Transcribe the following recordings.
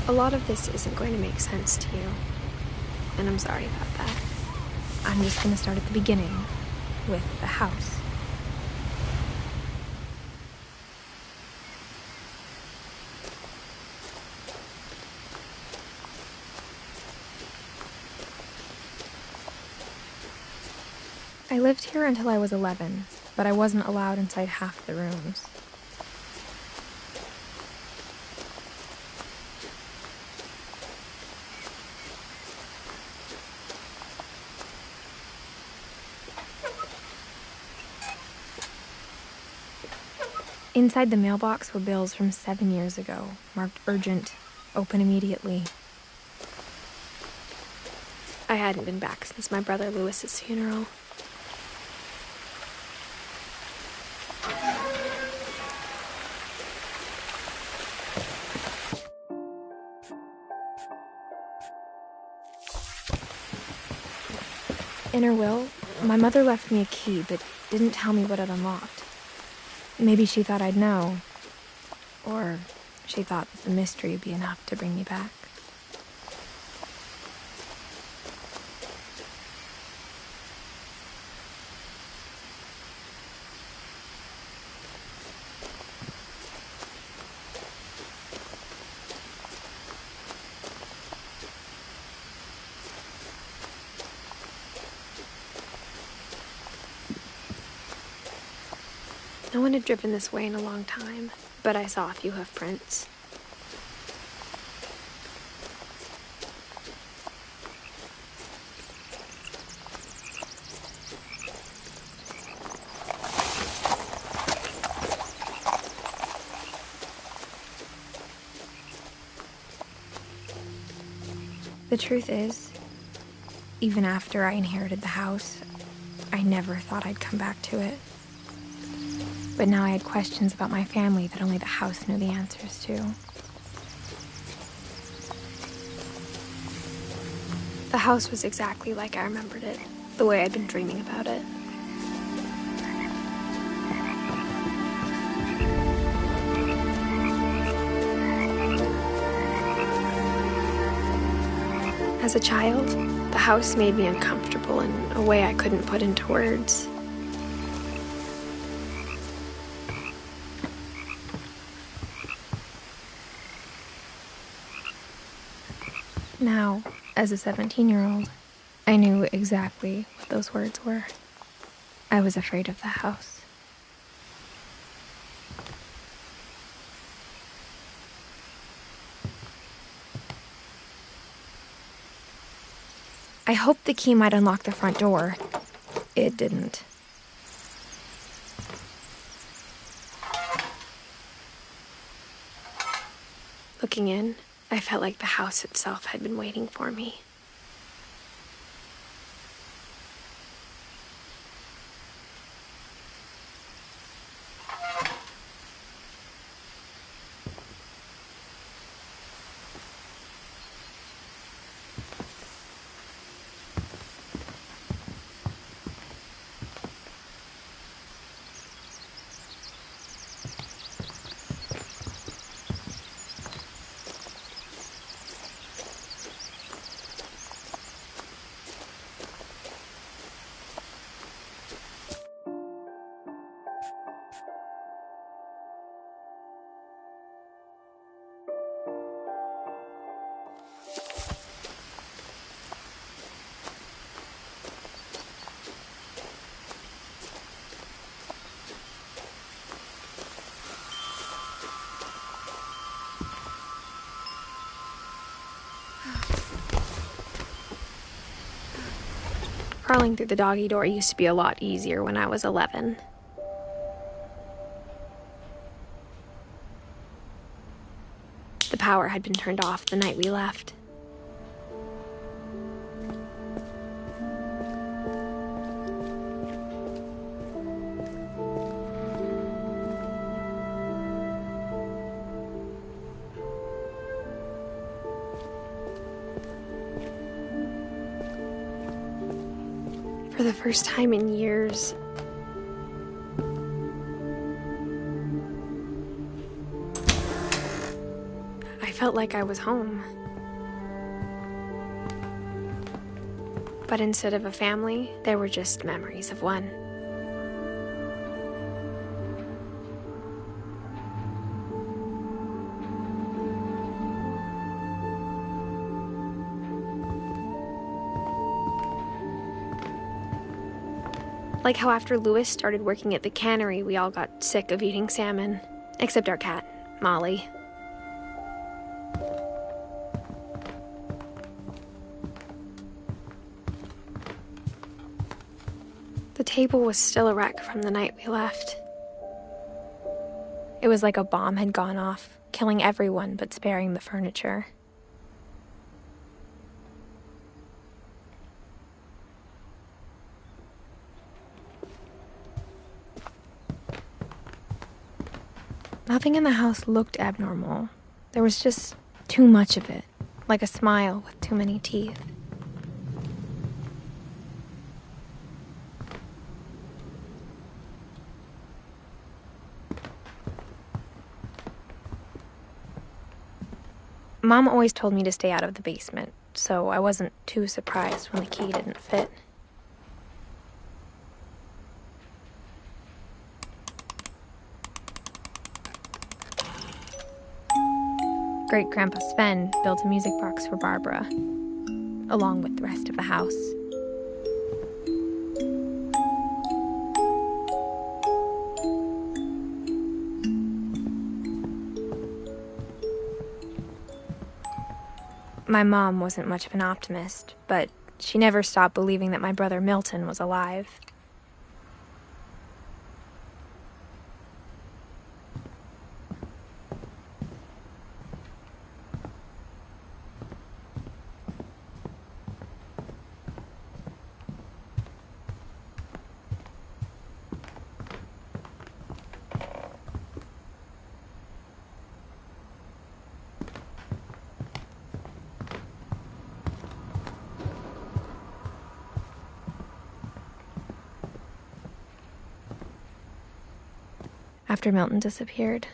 A lot of this isn't going to make sense to you, and I'm sorry about that. I'm just going to start at the beginning, with the house. I lived here until I was 11, but I wasn't allowed inside half the rooms. Inside the mailbox were bills from 7 years ago, marked urgent, open immediately. I hadn't been back since my brother Lewis's funeral. In her will, my mother left me a key, but didn't tell me what it unlocked. Maybe she thought I'd know, or she thought that the mystery would be enough to bring me back. No one had driven this way in a long time, but I saw a few hoof prints. The truth is, even after I inherited the house, I never thought I'd come back to it. But now I had questions about my family that only the house knew the answers to. The house was exactly like I remembered it, the way I'd been dreaming about it. As a child, the house made me uncomfortable in a way I couldn't put into words. Now, as a 17-year-old, I knew exactly what those words were. I was afraid of the house. I hoped the key might unlock the front door. It didn't. Looking in, I felt like the house itself had been waiting for me. Crawling through the doggy door used to be a lot easier when I was 11. The power had been turned off the night we left. For the first time in years, I I felt like I was home. But instead of a family, there were just memories of one. Like how after Louis started working at the cannery, we all got sick of eating salmon. Except our cat, Molly. The table was still a wreck from the night we left. It was like a bomb had gone off, killing everyone but sparing the furniture. Nothing in the house looked abnormal. There was just too much of it, like a smile with too many teeth. Mom always told me to stay out of the basement, so I wasn't too surprised when the key didn't fit. Great-Grandpa Sven built a music box for Barbara, along with the rest of the house. My mom wasn't much of an optimist, but she never stopped believing that my brother Milton was alive. After Milton disappeared,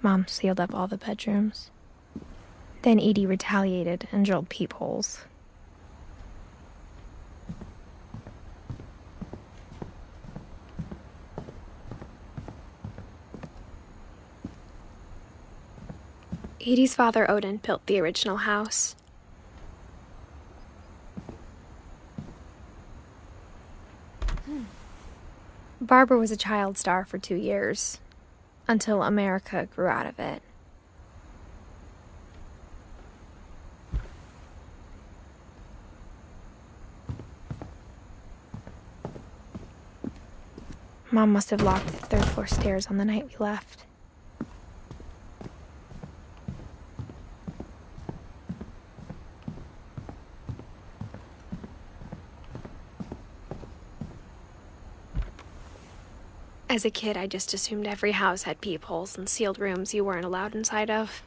Mom sealed up all the bedrooms. Then Edie retaliated and drilled peepholes. Edie's father, Odin, built the original house. Barbara was a child star for 2 years, until America grew out of it. Mom must have locked the third-floor stairs on the night we left. As a kid, I just assumed every house had peepholes and sealed rooms you weren't allowed inside of.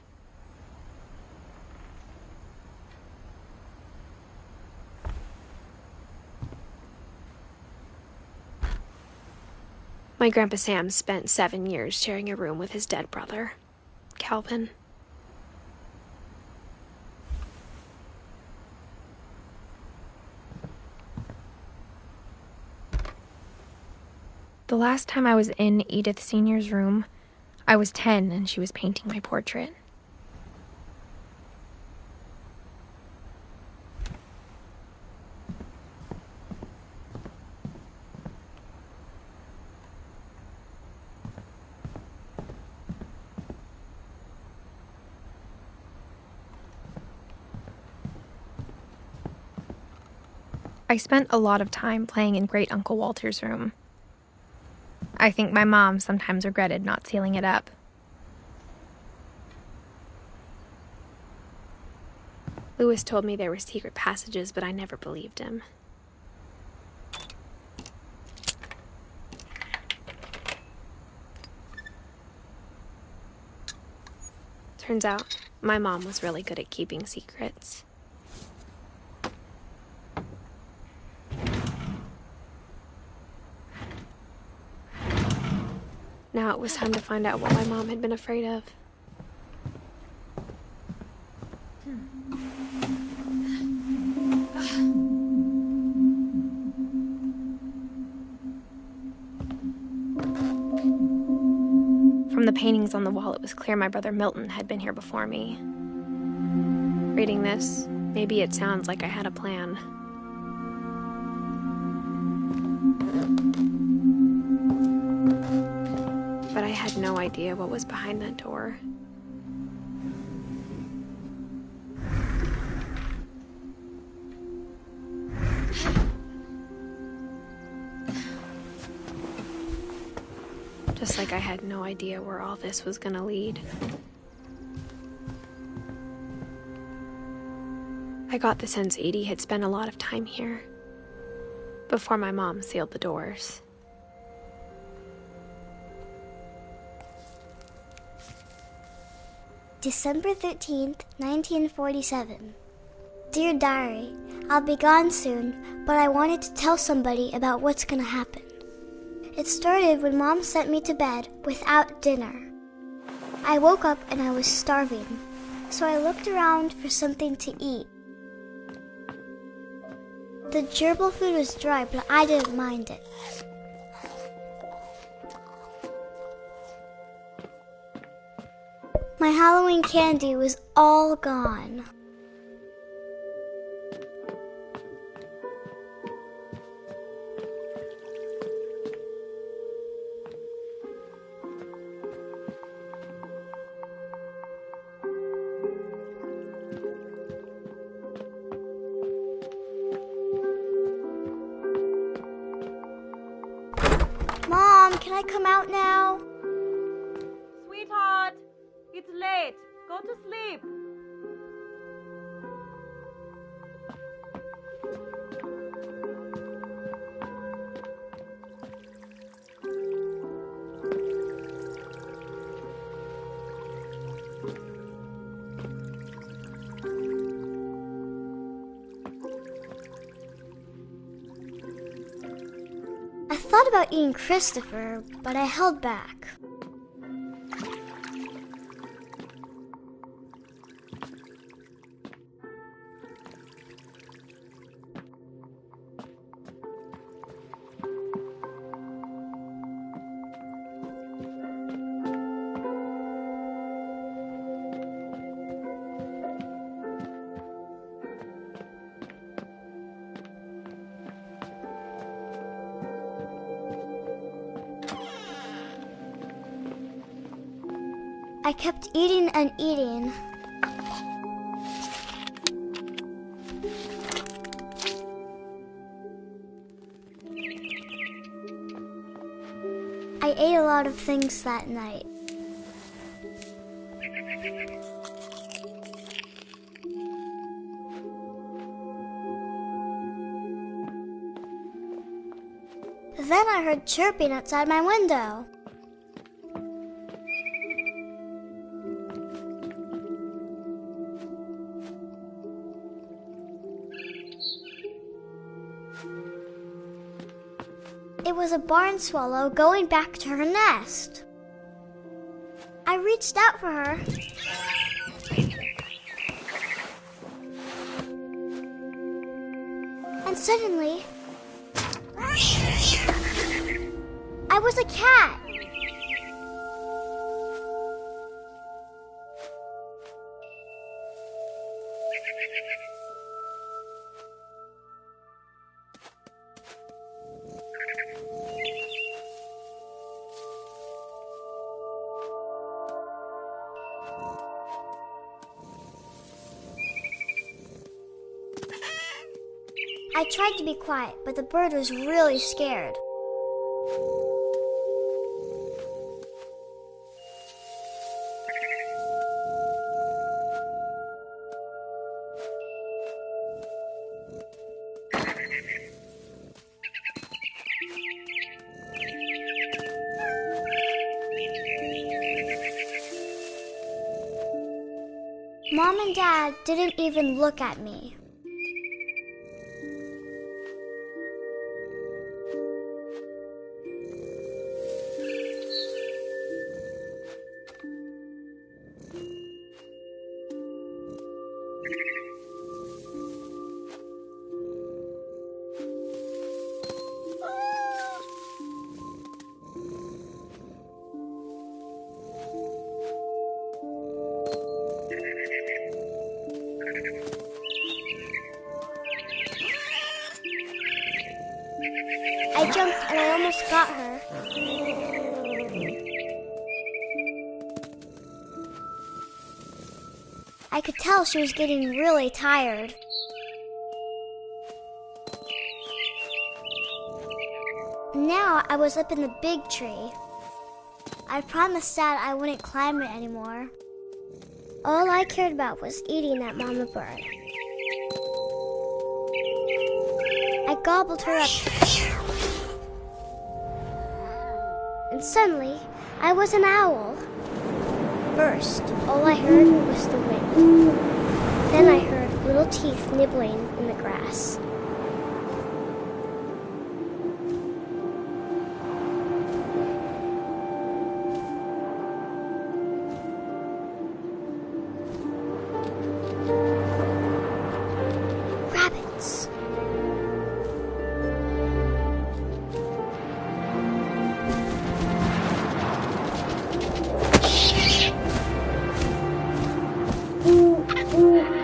My Grandpa Sam spent 7 years sharing a room with his dead brother, Calvin. The last time I was in Edith Sr.'s room, I was 10 and she was painting my portrait. I spent a lot of time playing in Great Uncle Walter's room. I think my mom sometimes regretted not sealing it up. Louis told me there were secret passages, but I never believed him. Turns out, my mom was really good at keeping secrets. Now it was time to find out what my mom had been afraid of. From the paintings on the wall, it was clear my brother Milton had been here before me. Reading this, maybe it sounds like I had a plan. But I had no idea what was behind that door. Just like I had no idea where all this was gonna lead. I got the sense Edie had spent a lot of time here, before my mom sealed the doors. December 13th, 1947. Dear Diary, I'll be gone soon, but I wanted to tell somebody about what's gonna happen. It started when Mom sent me to bed without dinner. I woke up and I was starving, so I looked around for something to eat. The gerbil food was dry, but I didn't mind it. My Halloween candy was all gone. Mom, can I come out now? Sweetheart, it's late. Go to sleep. I thought about eating Christopher, but I held back. I kept eating and eating. I ate a lot of things that night. Then I heard chirping outside my window. It was a barn swallow going back to her nest. I reached out for her. And suddenly, I was a cat. I tried to be quiet, but the bird was really scared. Mom and Dad didn't even look at me. I jumped and I almost got her. I could tell she was getting really tired. Now I was up in the big tree. I promised Dad I wouldn't climb it anymore. All I cared about was eating that mama bird. I gobbled her up. And suddenly, I was an owl. First, all I heard was the wind. Then I heard little teeth nibbling in the grass. Rabbits.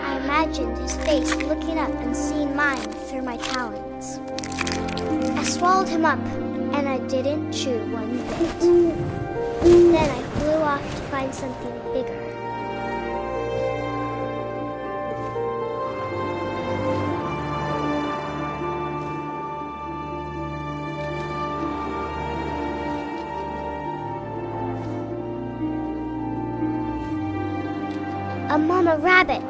I imagined his face looking up and seeing mine through my talons. I swallowed him up, and I didn't chew one bit. Then I flew off to find something bigger. A mama rabbit.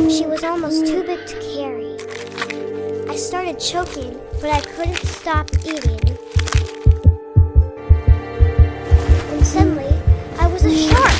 She was almost too big to carry. I started choking, but I couldn't stop eating. And suddenly, I was a shark.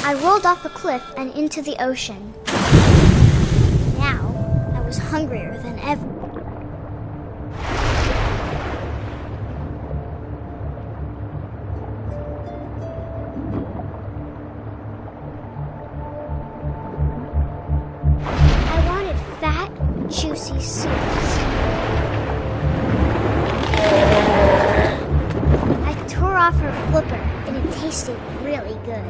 I rolled off a cliff and into the ocean. Now, I was hungrier than ever. I wanted fat, juicy soups. I tore off her flipper, and it tasted really good.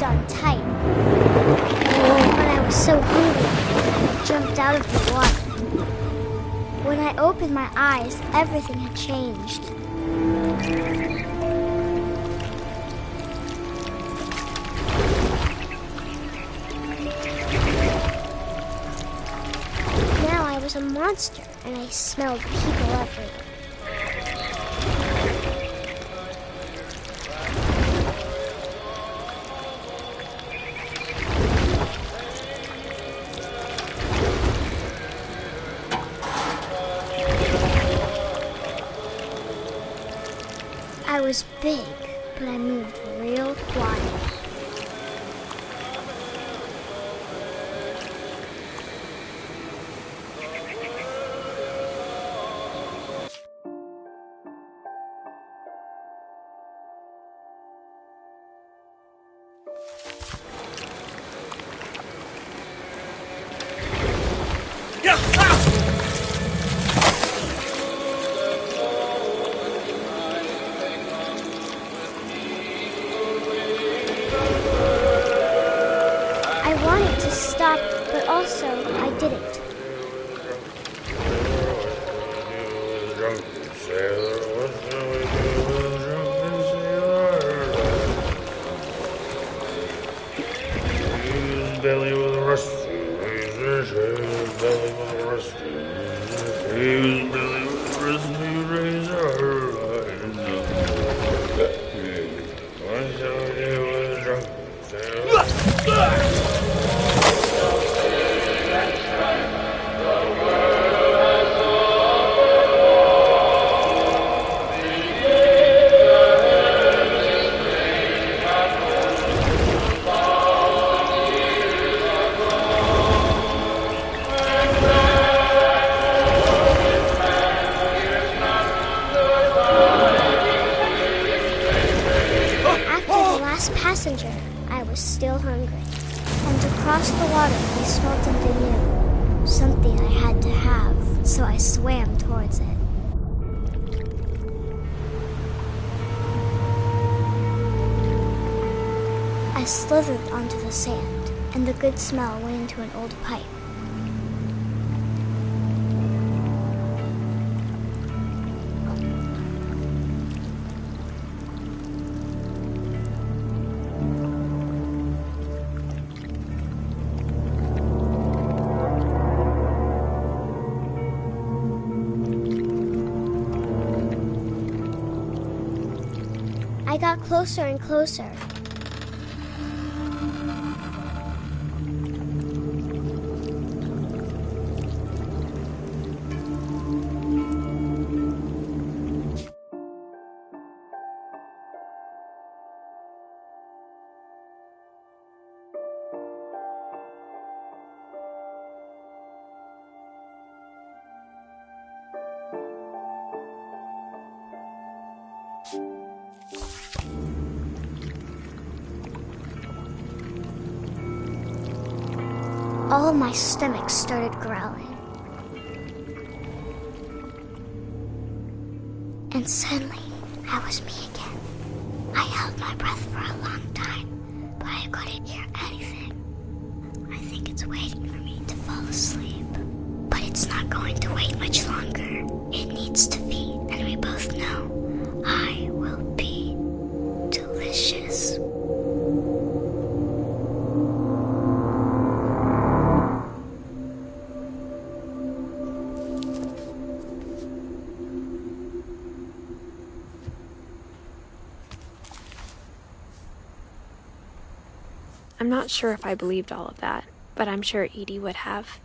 On tight. When I was so hungry, I jumped out of the water. When I opened my eyes, everything had changed. Now I was a monster, and I smelled people everywhere. I I was big, but I moved real quiet. I wanted to stop, but also I didn't. Belly with a rusty razor, belly with a rusty razor, belly with a rusty razor. What shall I do with a drunken sailor? Passenger, I was still hungry, and across the water I smelled something I had to have, so I swam towards it. I slithered onto the sand, and the good smell went into an old pipe. I got closer and closer. All my stomach started growling. And suddenly, I was me again. I held my breath for a long time, but I couldn't hear anything. I think it's waiting for me to fall asleep. But it's not going to wait much longer. It needs to feed, and we both know I will be delicious. I'm not sure if I believed all of that, but I'm sure Edie would have.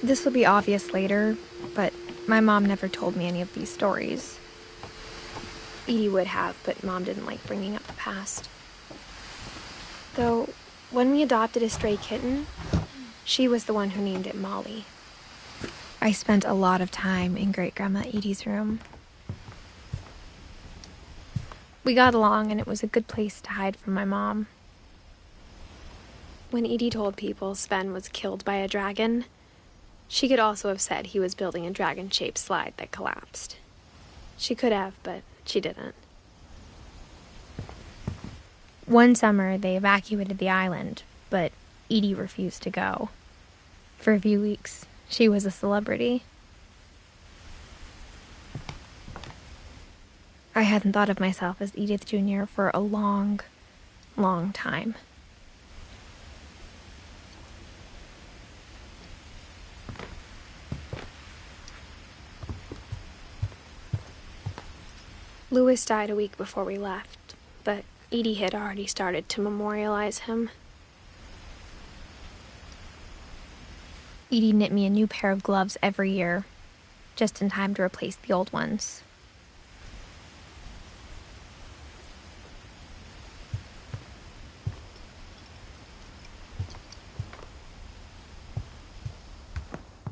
This will be obvious later, but my mom never told me any of these stories. Edie would have, but Mom didn't like bringing up the past. Though, when we adopted a stray kitten, she was the one who named it Molly. I spent a lot of time in Great-Grandma Edie's room. We got along, and it was a good place to hide from my mom. When Edie told people Sven was killed by a dragon, she could also have said he was building a dragon-shaped slide that collapsed. She could have, but she didn't. One summer, they evacuated the island, but Edie refused to go. For a few weeks, she was a celebrity. I hadn't thought of myself as Edith Jr. for a long, long time. Louis died a week before we left, but Edie had already started to memorialize him. Edie knit me a new pair of gloves every year, just in time to replace the old ones.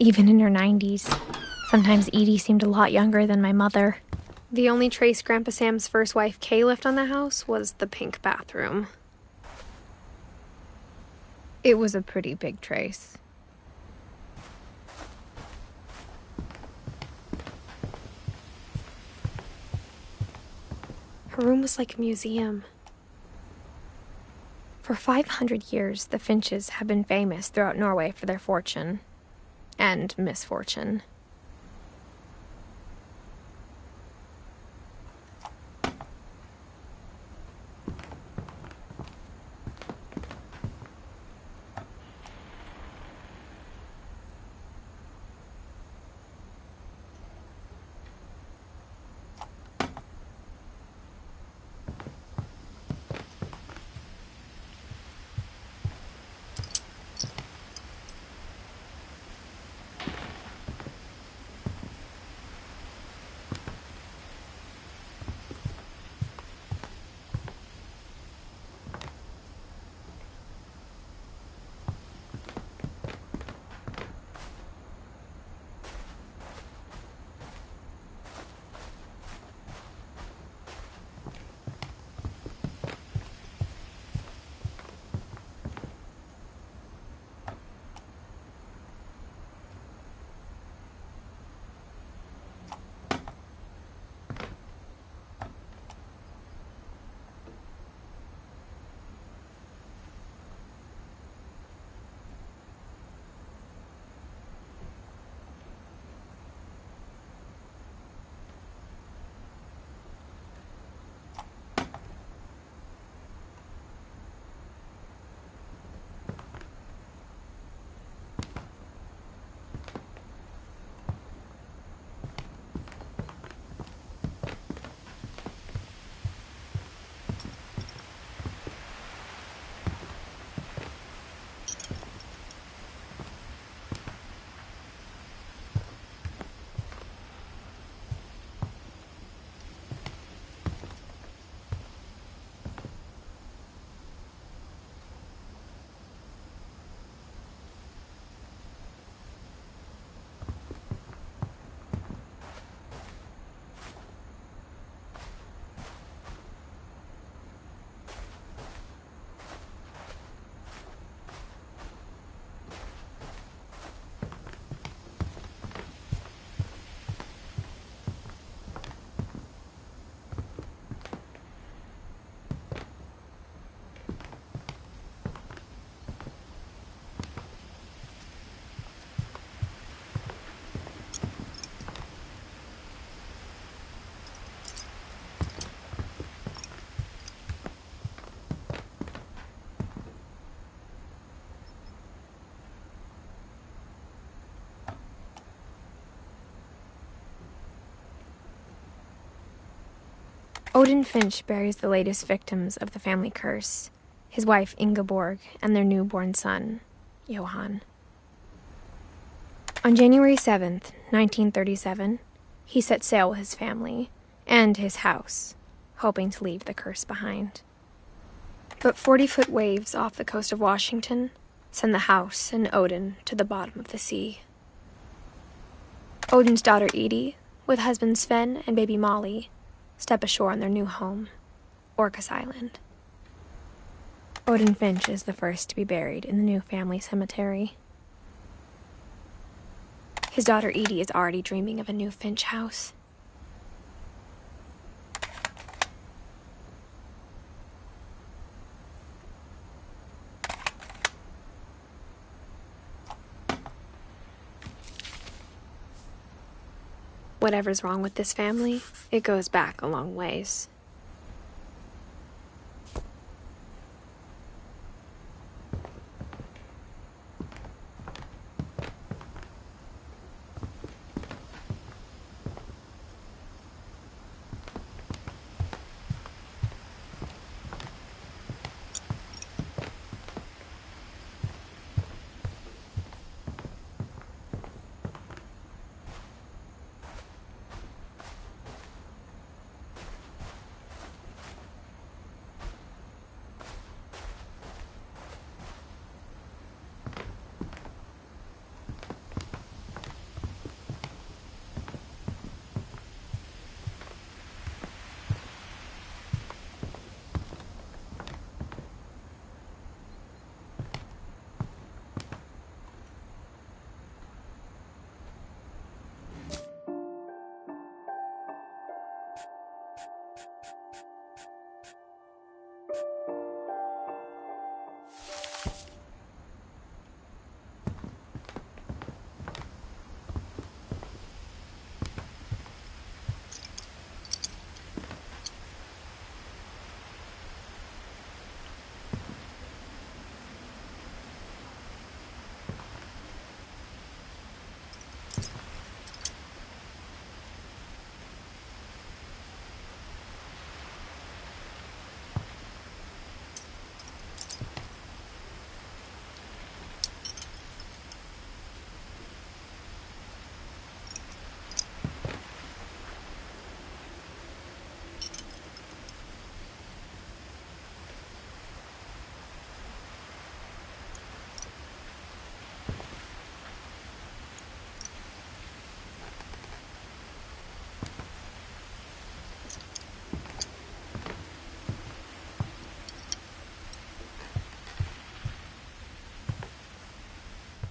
Even in her 90s, sometimes Edie seemed a lot younger than my mother. The only trace Grandpa Sam's first wife, Kay, left on the house was the pink bathroom. It was a pretty big trace. Her room was like a museum. For 500 years, the Finches have been famous throughout Norway for their fortune and misfortune. Odin Finch buries the latest victims of the family curse, his wife Ingeborg and their newborn son, Johann. On January 7th, 1937, he set sail with his family and his house, hoping to leave the curse behind. But 40-foot waves off the coast of Washington send the house and Odin to the bottom of the sea. Odin's daughter Edie, with husband Sven and baby Molly, step ashore on their new home, Orcas Island. Odin Finch is the first to be buried in the new family cemetery. His daughter Edie is already dreaming of a new Finch house. Whatever's wrong with this family, it goes back a long ways.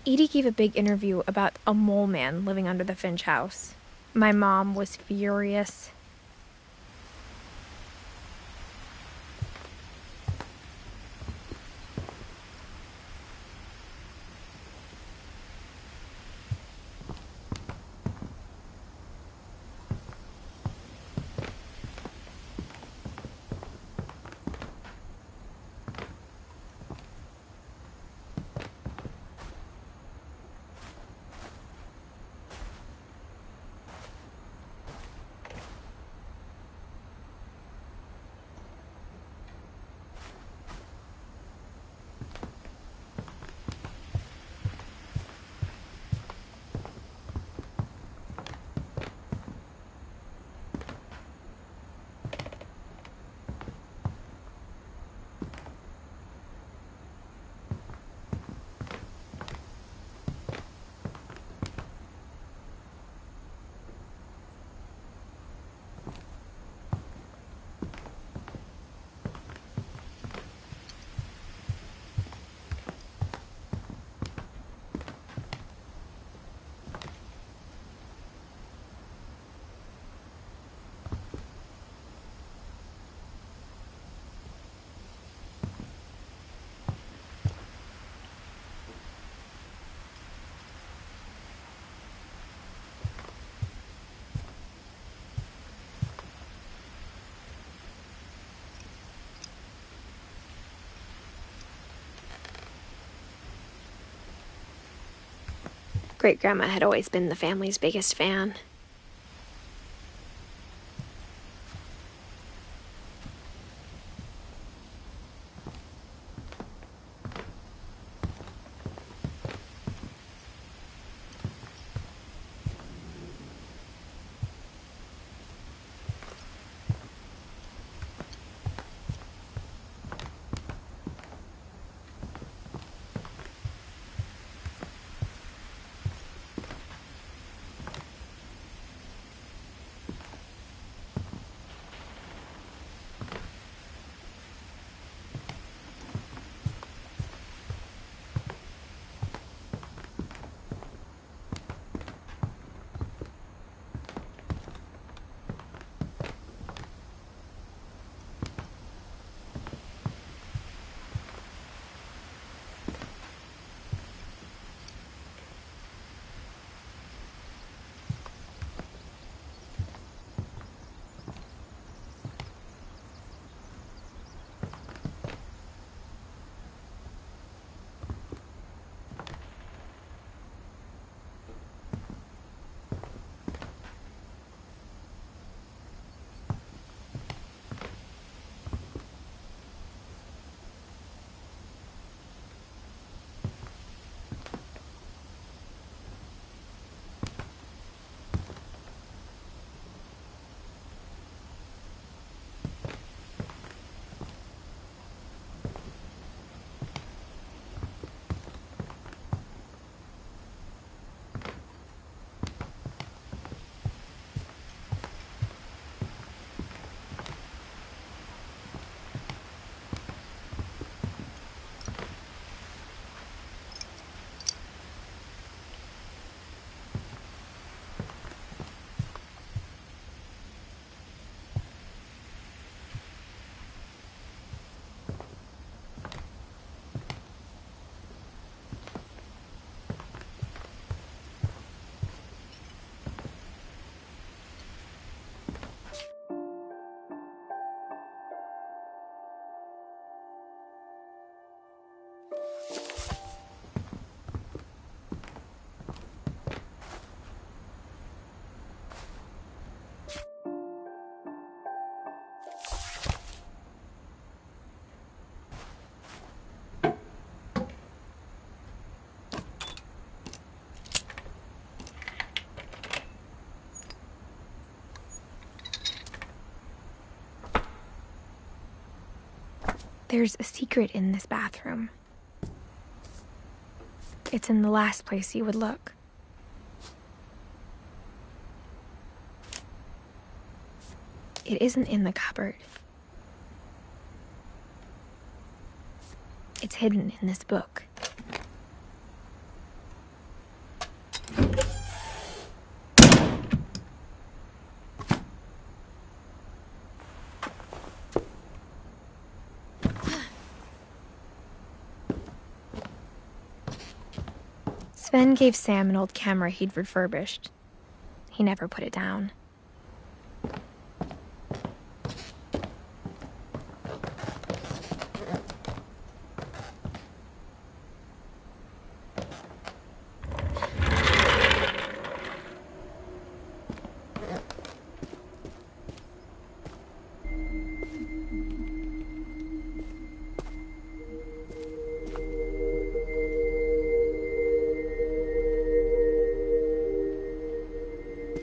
Edie gave a big interview about a mole man living under the Finch house. My mom was furious. Great-grandma had always been the family's biggest fan. There's a secret in this bathroom. It's in the last place you would look. It isn't in the cupboard. It's hidden in this book. Sven gave Sam an old camera he'd refurbished. He never put it down.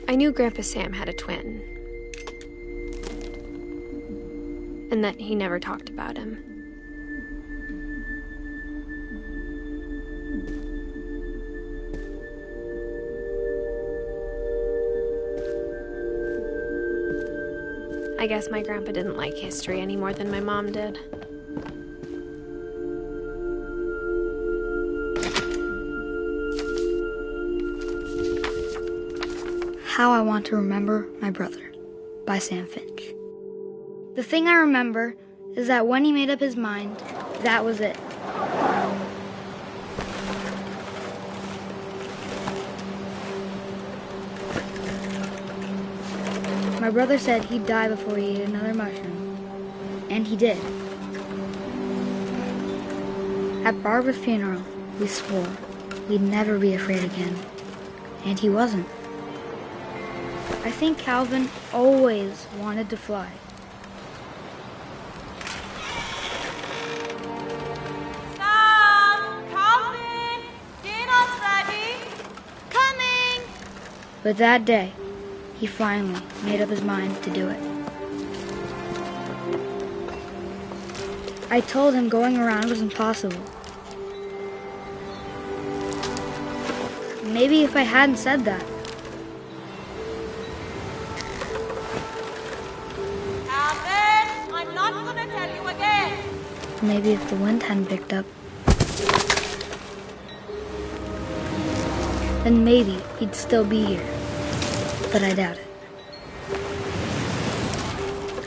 I knew Grandpa Sam had a twin, and that he never talked about him. I guess my grandpa didn't like history any more than my mom did. How I Want to Remember My Brother by Sam Finch. The thing I remember is that when he made up his mind, that was it. My brother said he'd die before he ate another mushroom, and he did. At Barbara's funeral, we swore we'd never be afraid again, and he wasn't. I think Calvin always wanted to fly. Sam, Calvin, dinner's ready. Coming. But that day, he finally made up his mind to do it. I told him going around was impossible. Maybe if I hadn't said that, maybe if the wind hadn't picked up, then maybe he'd still be here. But I doubt it.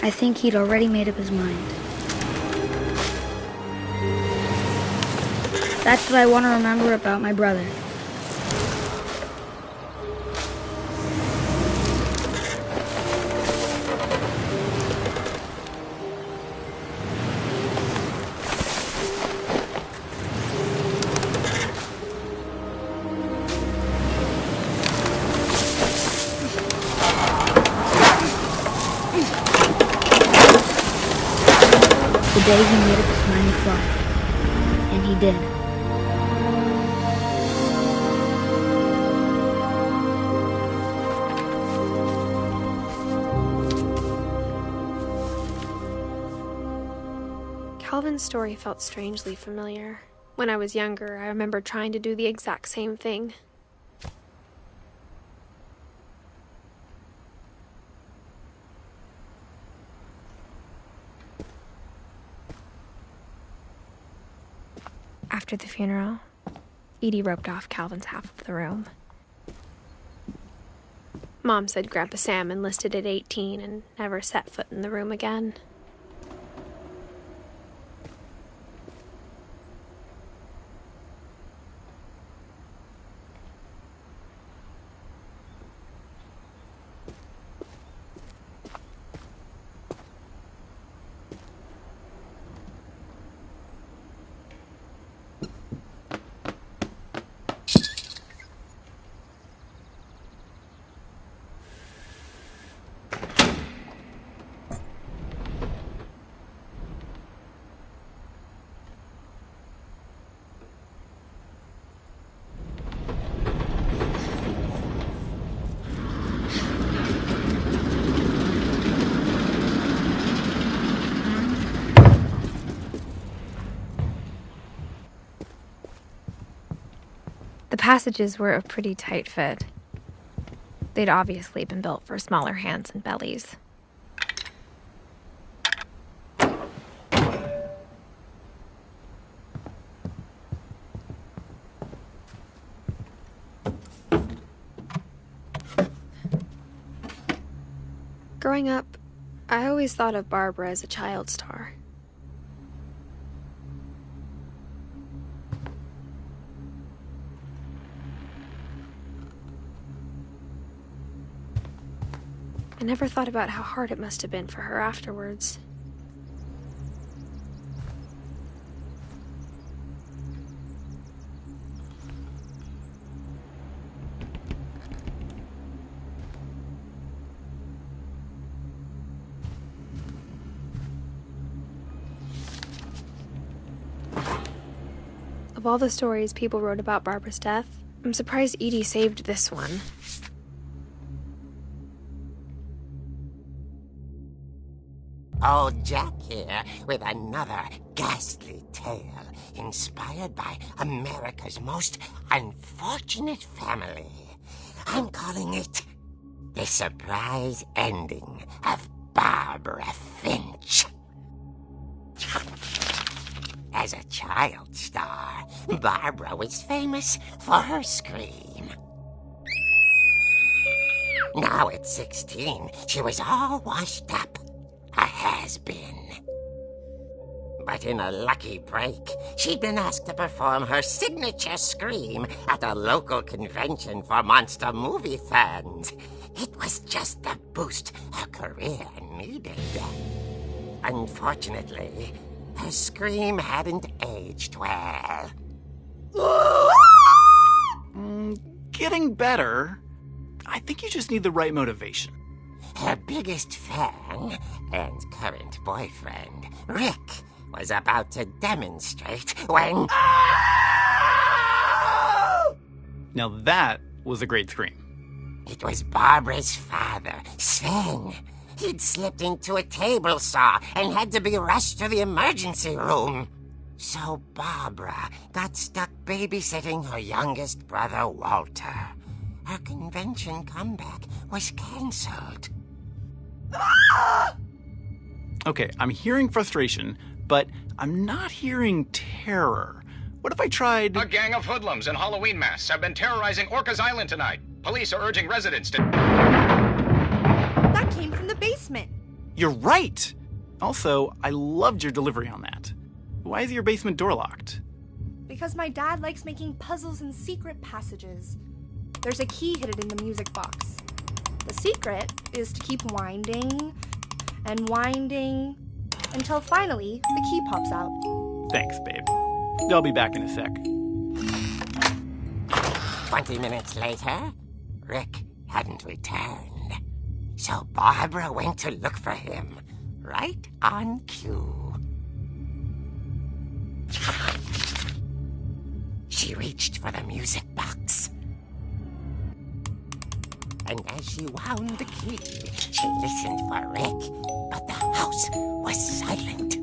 I think he'd already made up his mind. That's what I want to remember about my brother. The day he made up his mind to fly. And he did. Calvin's story felt strangely familiar. When I was younger, I remember trying to do the exact same thing. After the funeral, Edie roped off Calvin's half of the room. Mom said Grandpa Sam enlisted at 18 and never set foot in the room again. The passages were a pretty tight fit. They'd obviously been built for smaller hands and bellies. Growing up, I always thought of Barbara as a child star. I never thought about how hard it must have been for her afterwards. Of all the stories people wrote about Barbara's death, I'm surprised Edie saved this one. Old Jack here with another ghastly tale inspired by America's most unfortunate family. I'm calling it The Surprise Ending of Barbara Finch. As a child star, Barbara was famous for her scream. Now at 16, she was all washed up. A has-been. But in a lucky break, she'd been asked to perform her signature scream at a local convention for monster movie fans. It was just the boost her career needed. Unfortunately, her scream hadn't aged well. Getting better. I think you just need the right motivation. Her biggest fan and current boyfriend, Rick, was about to demonstrate when... Now that was a great scream. It was Barbara's father, Sven. He'd slipped into a table saw and had to be rushed to the emergency room. So Barbara got stuck babysitting her youngest brother, Walter. Her convention comeback was cancelled. Okay, I'm hearing frustration, but I'm not hearing terror. What if I tried... A gang of hoodlums in Halloween masks have been terrorizing Orcas Island tonight. Police are urging residents to... That came from the basement. You're right! Also, I loved your delivery on that. Why is your basement door locked? Because my dad likes making puzzles and secret passages. There's a key hidden in the music box. The secret is to keep winding and winding until finally the key pops out. Thanks, babe. I'll be back in a sec. 20 minutes later, Rick hadn't returned. So Barbara went to look for him, right on cue. She reached for the music box. And as she wound the key, she listened for Rick, but the house was silent.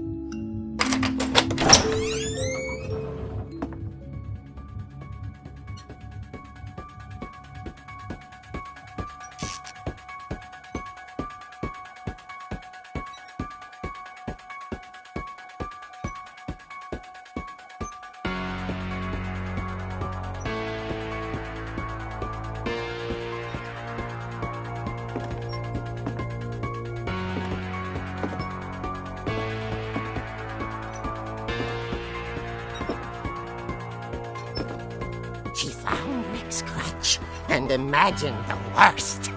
She found Rick's crutch and imagined the worst.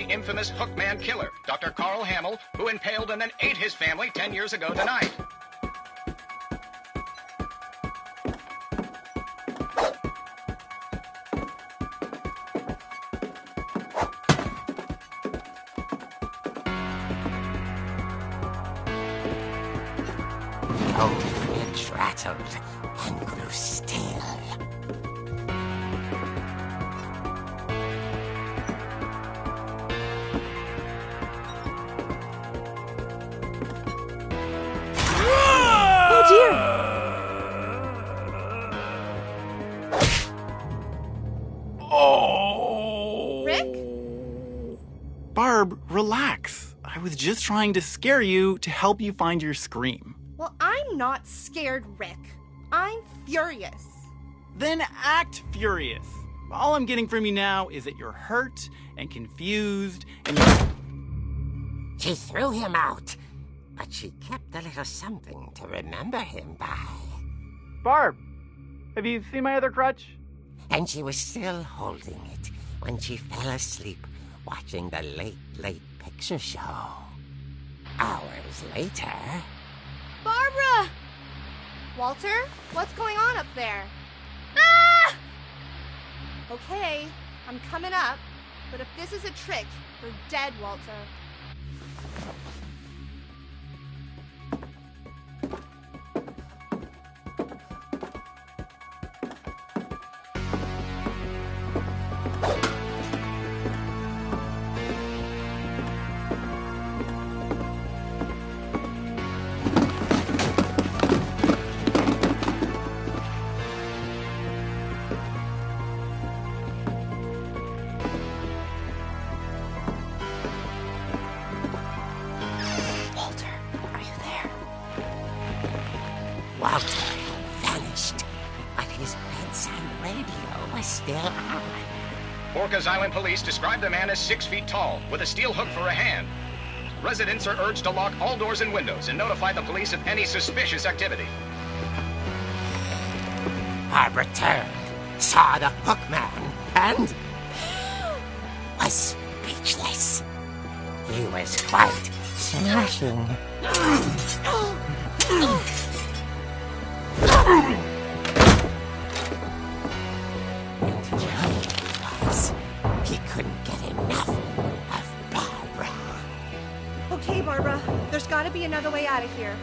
Infamous Hookman killer, Dr. Carl Hamill, who impaled and then ate his family 10 years ago tonight. Old Finch rattled and grew still. Oh! Rick? relax. I was just trying to scare you to help you find your scream. Well, I'm not scared, Rick. I'm furious. Then act furious. All I'm getting from you now is that you're hurt and confused and She threw him out, but she kept a little something to remember him by. Barb, have you seen my other crutch? And she was still holding it when she fell asleep watching the late picture show. Hours later... Barbara! Walter, what's going on up there? Ah! Okay, I'm coming up, but if this is a trick, you're dead, Walter. Walter had vanished, but his bedside radio was still on. Orcas Island police describe the man as 6 feet tall, with a steel hook for a hand. Residents are urged to lock all doors and windows and notify the police of any suspicious activity. Barbara turned, saw the hook man, and was speechless. He was quite smashing. And young he was. He couldn't get enough of Barbara. Okay, Barbara, there's gotta be another way out of here.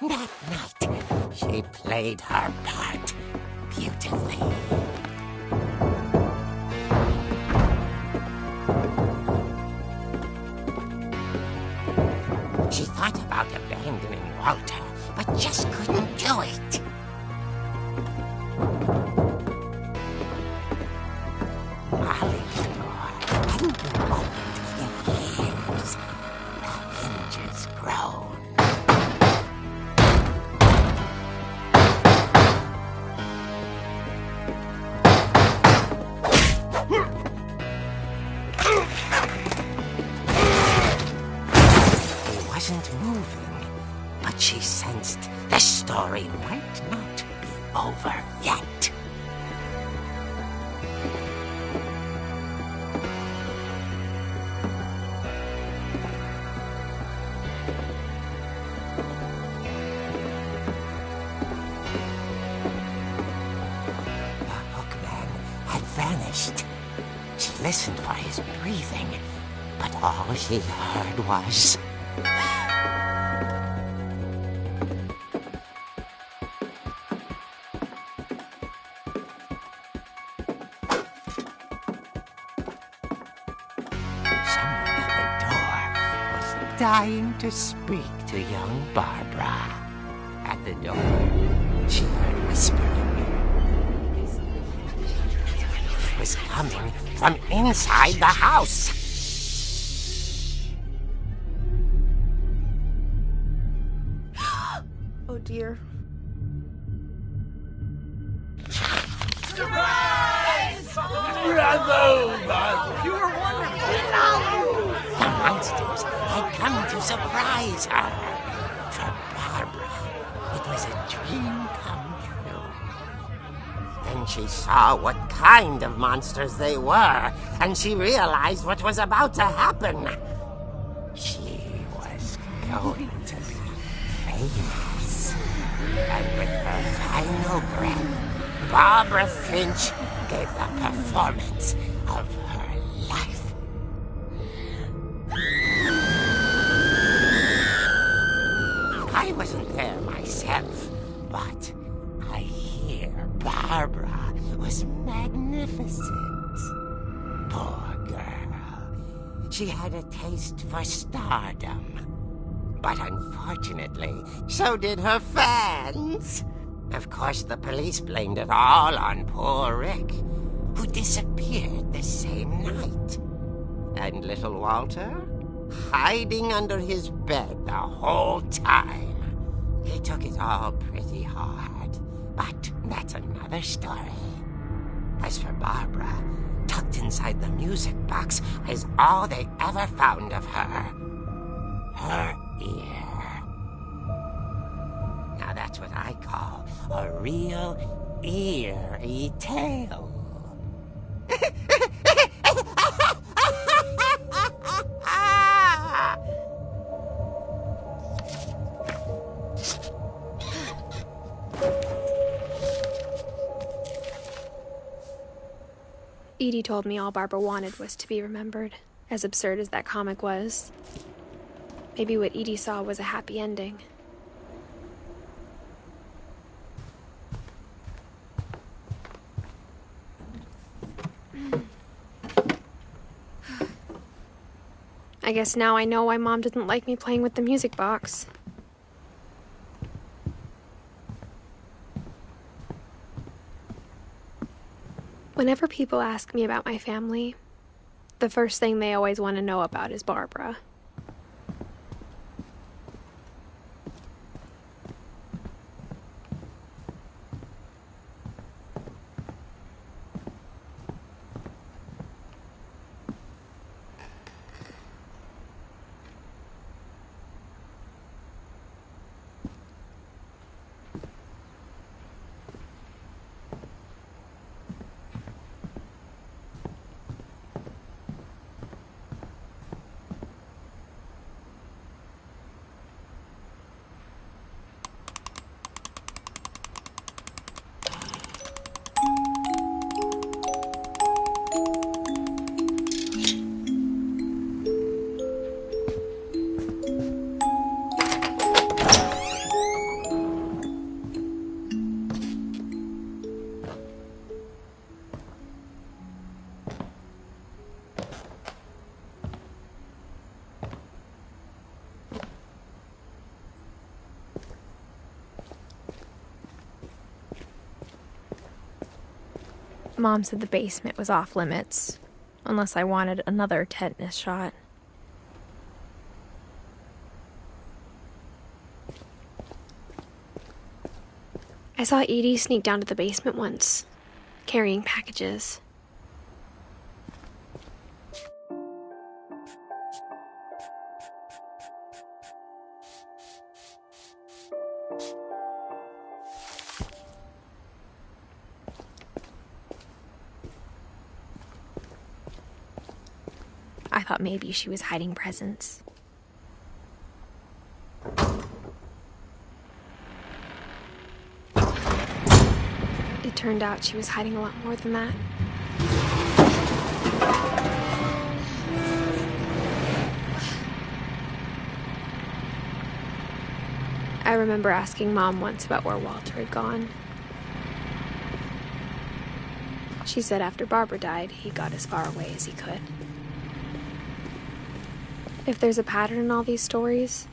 That night, she played her part beautifully. She thought about abandoning Walter, but just couldn't do it. Molly's door hadn't been opened in years. The hinges groaned. Wasn't moving, but she sensed the story might not be over yet. The hookman had vanished. She listened for his breathing, but all she heard was... dying to speak to young Barbara. At the door, she heard whispering. It was coming from inside the house. Oh dear. Surprise! Bravo, Barbara! You were wonderful! The monsters had come to surprise her. For Barbara, it was a dream come true. Then she saw what kind of monsters they were, and she realized what was about to happen. She was going to be famous. And with her final breath, Barbara Finch gave the performance of her life. I wasn't there myself, but I hear Barbara was magnificent. Poor girl. She had a taste for stardom. But unfortunately, so did her fans. Of course, the police blamed it all on poor Rick, who disappeared the same night. And little Walter, hiding under his bed the whole time. He took it all pretty hard, but that's another story. As for Barbara, tucked inside the music box is all they ever found of her. Her ear. Now that's what I call a real eerie tale. Edie told me all Barbara wanted was to be remembered, as absurd as that comic was. Maybe what Edie saw was a happy ending. I guess now I know why Mom didn't like me playing with the music box. Whenever people ask me about my family, the first thing they always want to know about is Barbara. Mom said the basement was off limits, unless I wanted another tetanus shot. I saw Edie sneak down to the basement once, carrying packages. I thought maybe she was hiding presents. It turned out she was hiding a lot more than that. I remember asking Mom once about where Walter had gone. She said after Barbara died, he got as far away as he could. If there's a pattern in all these stories,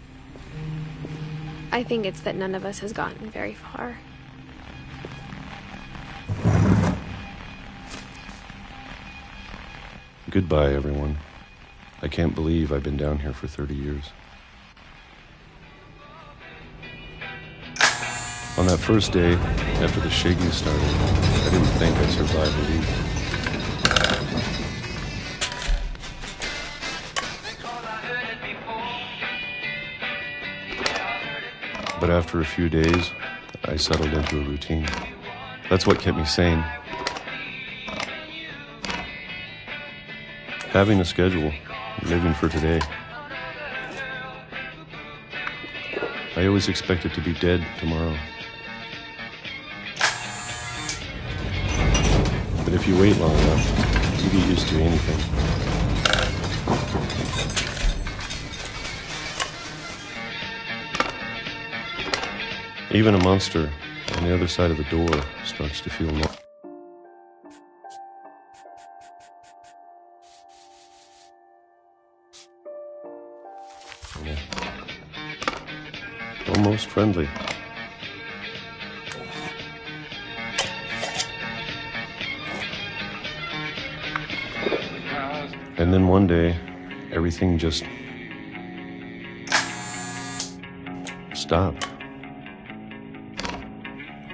I think it's that none of us has gotten very far. Goodbye, everyone. I can't believe I've been down here for 30 years. On that first day, after the shaking started, I didn't think I'd survive a week. But after a few days, I settled into a routine. That's what kept me sane. Having a schedule, living for today. I always expected to be dead tomorrow. But if you wait long enough, you get used to anything. Even a monster on the other side of the door starts to feel normal. almost friendly. And then one day, everything just stopped.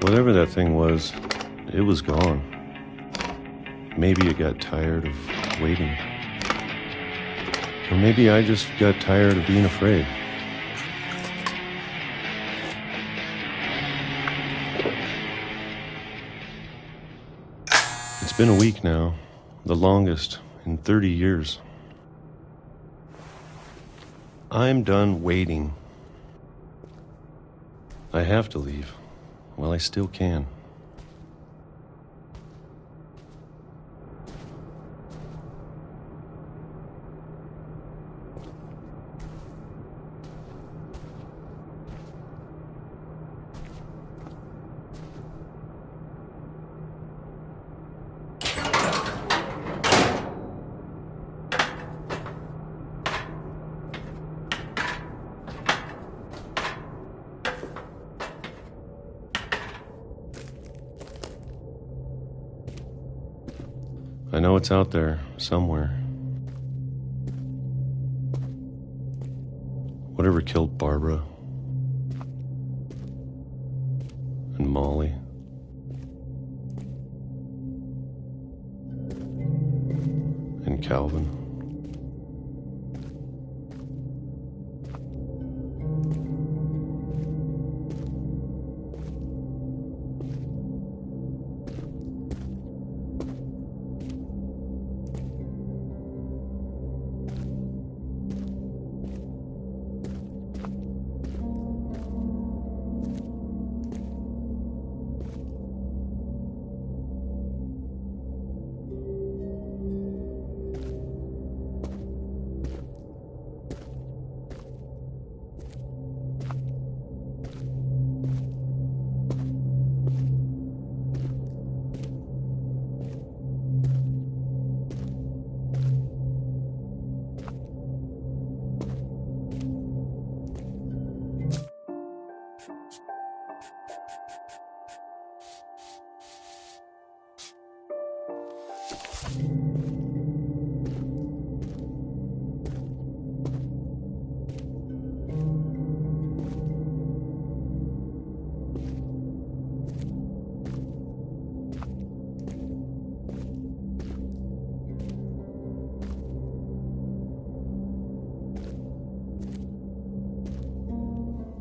Whatever that thing was, it was gone. Maybe it got tired of waiting. Or maybe I just got tired of being afraid. It's been a week now, the longest in 30 years. I'm done waiting. I have to leave. Well, I still can. I know it's out there, somewhere. Whatever killed Barbara and Molly and Calvin.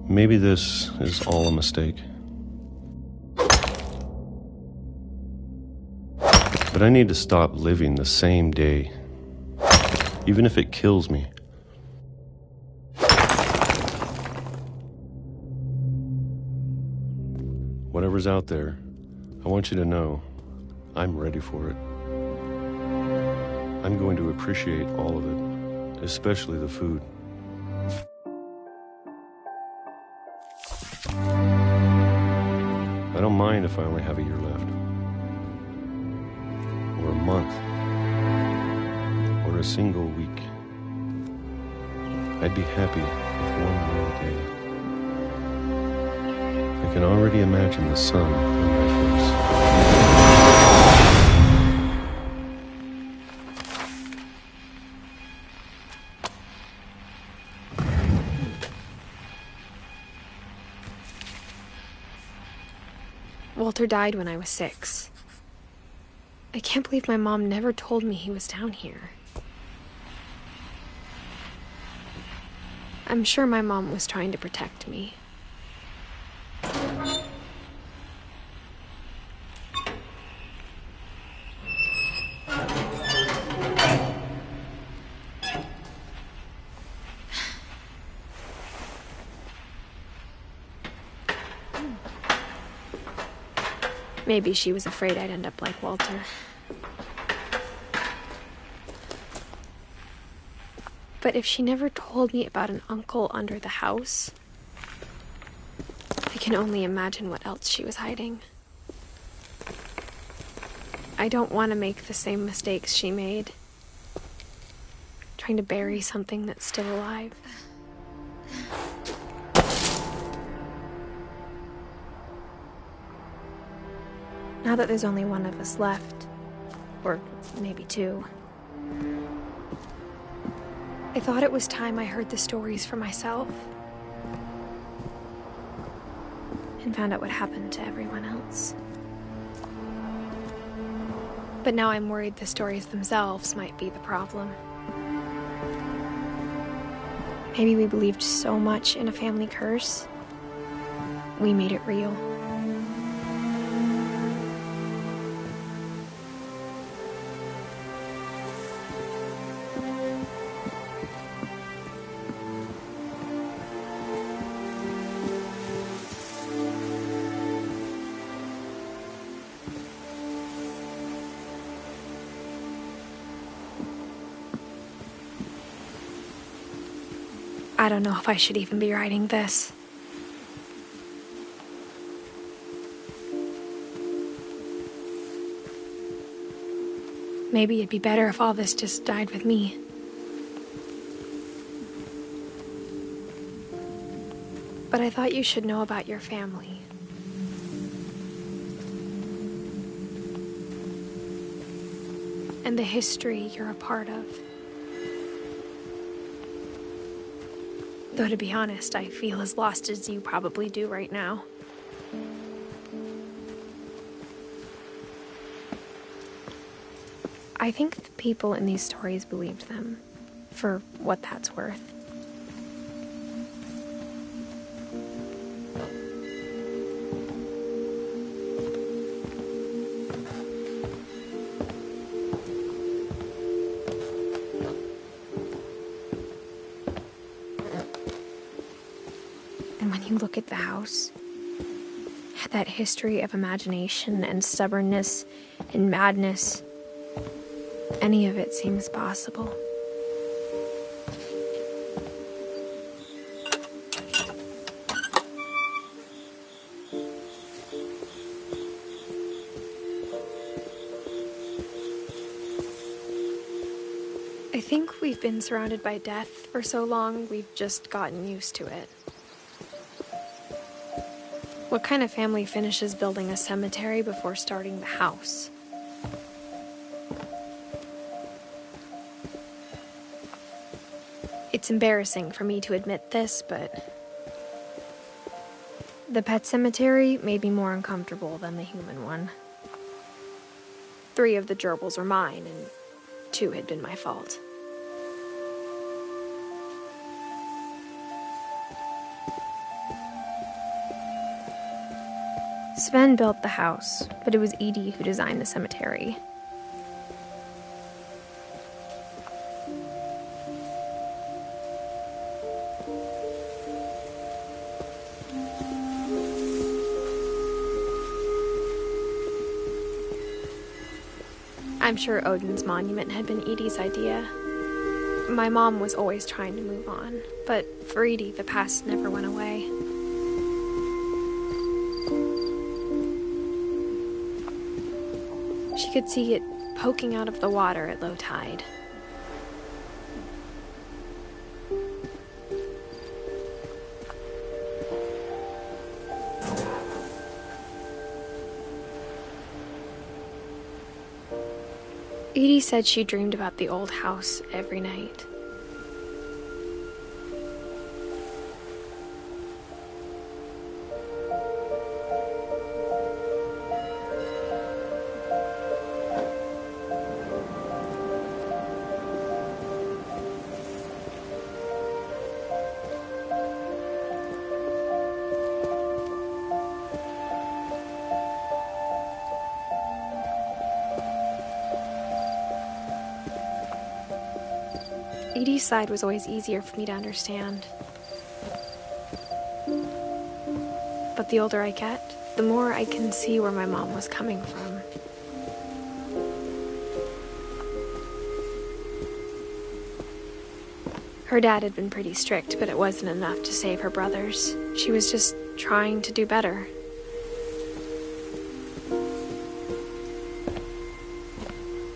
Maybe this is all a mistake. But I need to stop living the same day, even if it kills me. Whatever's out there, I want you to know I'm ready for it. I'm going to appreciate all of it, especially the food. I don't mind if I only have a year left, or a month, or a single week. I'd be happy with one more day. I can already imagine the sun on my face. Walter died when I was 6. I can't believe my mom never told me he was down here. I'm sure my mom was trying to protect me. Maybe she was afraid I'd end up like Walter. But if she never told me about an uncle under the house, I can only imagine what else she was hiding. I don't want to make the same mistakes she made, trying to bury something that's still alive. Now that there's only one of us left, or maybe two, I thought it was time I heard the stories for myself and found out what happened to everyone else. But now I'm worried the stories themselves might be the problem. Maybe we believed so much in a family curse, we made it real. I don't know if I should even be writing this. Maybe it'd be better if all this just died with me. But I thought you should know about your family. And the history you're a part of. Though to be honest, I feel as lost as you probably do right now. I think the people in these stories believed them, for what that's worth. And when you look at the house, that history of imagination and stubbornness and madness, any of it seems possible. I think we've been surrounded by death for so long, we've just gotten used to it. What kind of family finishes building a cemetery before starting the house? It's embarrassing for me to admit this, but the pet cemetery made me more uncomfortable than the human one. 3 of the gerbils were mine, and 2 had been my fault. Sven built the house, but it was Edith who designed the cemetery. I'm sure Odin's monument had been Edie's idea. My mom was always trying to move on, but for Edie, the past never went away. She could see it poking out of the water at low tide. Edie said she dreamed about the old house every night. Edie's side was always easier for me to understand. But the older I get, the more I can see where my mom was coming from. Her dad had been pretty strict, but it wasn't enough to save her brothers. She was just trying to do better.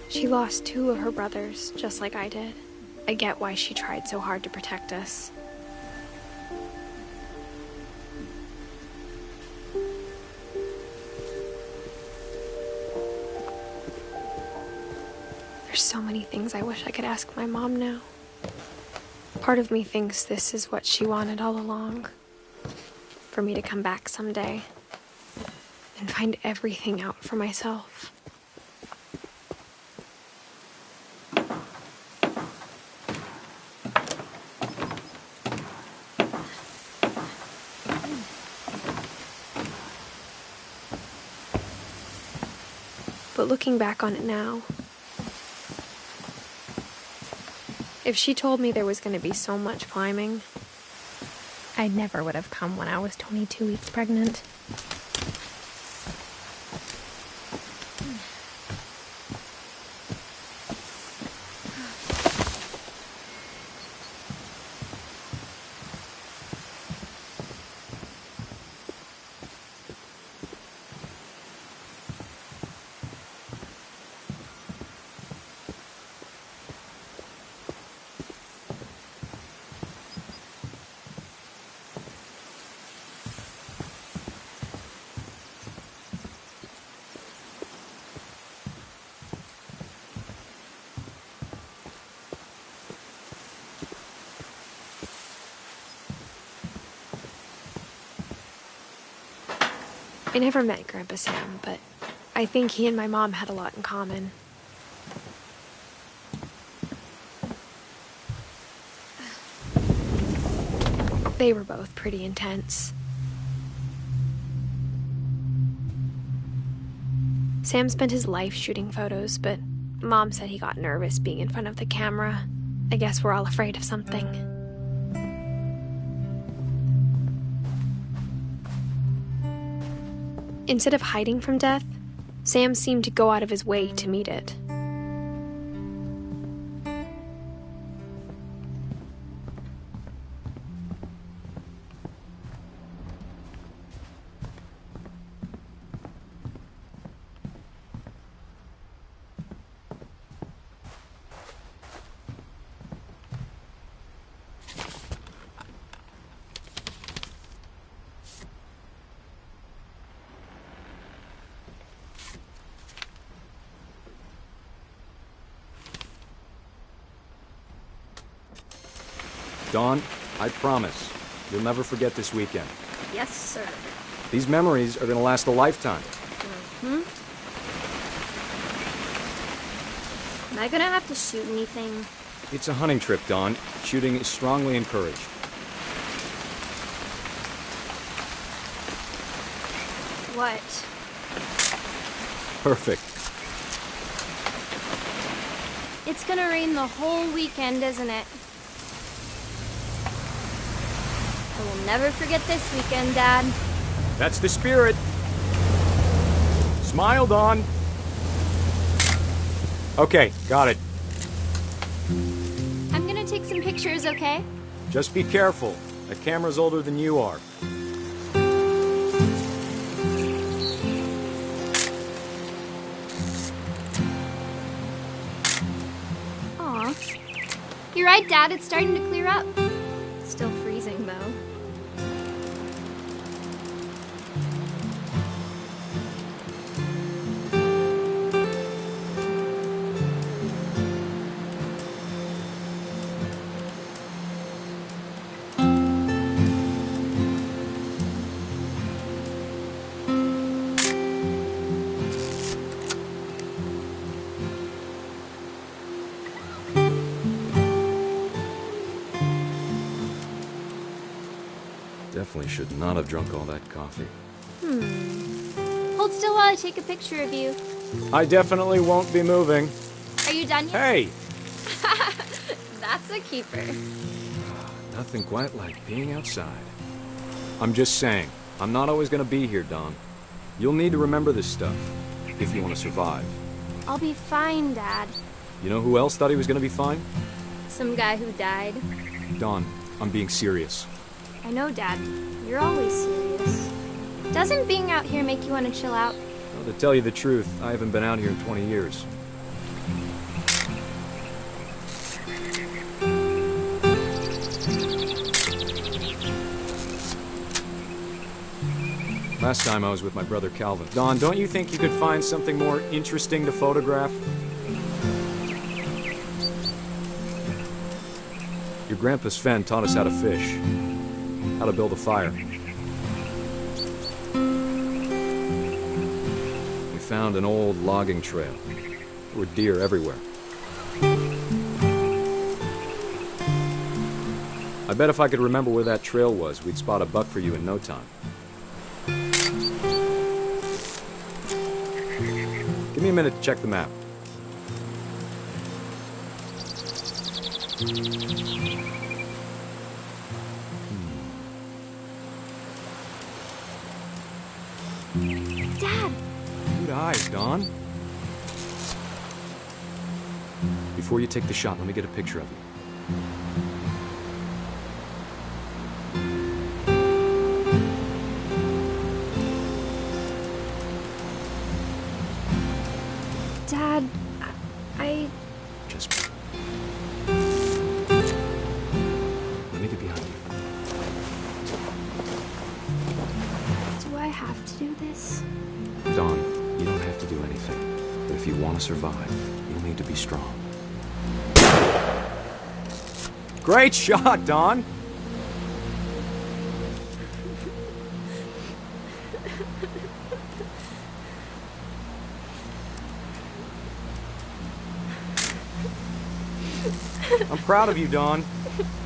She lost 2 of her brothers, just like I did. I get why she tried so hard to protect us. There's so many things I wish I could ask my mom now. Part of me thinks this is what she wanted all along. For me to come back someday and find everything out for myself. But looking back on it now, if she told me there was going to be so much climbing, I never would have come when I was 22 weeks pregnant. I never met Grandpa Sam, but I think he and my mom had a lot in common. They were both pretty intense. Sam spent his life shooting photos, but Mom said he got nervous being in front of the camera. I guess we're all afraid of something. Instead of hiding from death, Sam seemed to go out of his way to meet it. Dawn, I promise, you'll never forget this weekend. Yes, sir. These memories are gonna last a lifetime. Am I gonna have to shoot anything? It's a hunting trip, Dawn. Shooting is strongly encouraged. What? Perfect. It's gonna rain the whole weekend, isn't it? I will never forget this weekend, Dad. That's the spirit. Smile, Dawn. Okay, got it. I'm gonna take some pictures, okay? Just be careful. That camera's older than you are. Aw. You're right, Dad. It's starting to clear up. Still freezing, though. Definitely should not have drunk all that coffee. Hold still while I take a picture of you. I definitely won't be moving. Are you done yet? Hey! That's a keeper. Nothing quite like being outside. I'm just saying, I'm not always gonna be here, Dawn. You'll need to remember this stuff, if you want to survive. I'll be fine, Dad. You know who else thought he was gonna be fine? Some guy who died. Dawn, I'm being serious. I know, Dad. You're always serious. Doesn't being out here make you want to chill out? Well, to tell you the truth, I haven't been out here in 20 years. Last time I was with my brother Calvin. Dawn, don't you think you could find something more interesting to photograph? Grandpa Sven taught us how to fish, how to build a fire. We found an old logging trail. There were deer everywhere. I bet if I could remember where that trail was, we'd spot a buck for you in no time. Give me a minute to check the map. Dad! Good eyes, Dawn. Before you take the shot, let me get a picture of you. Dad, I... Just... Let me get behind you. Do I have to do this? Dawn, you don't have to do anything. But if you want to survive, you'll need to be strong. Great shot, Dawn! I'm proud of you, Dawn.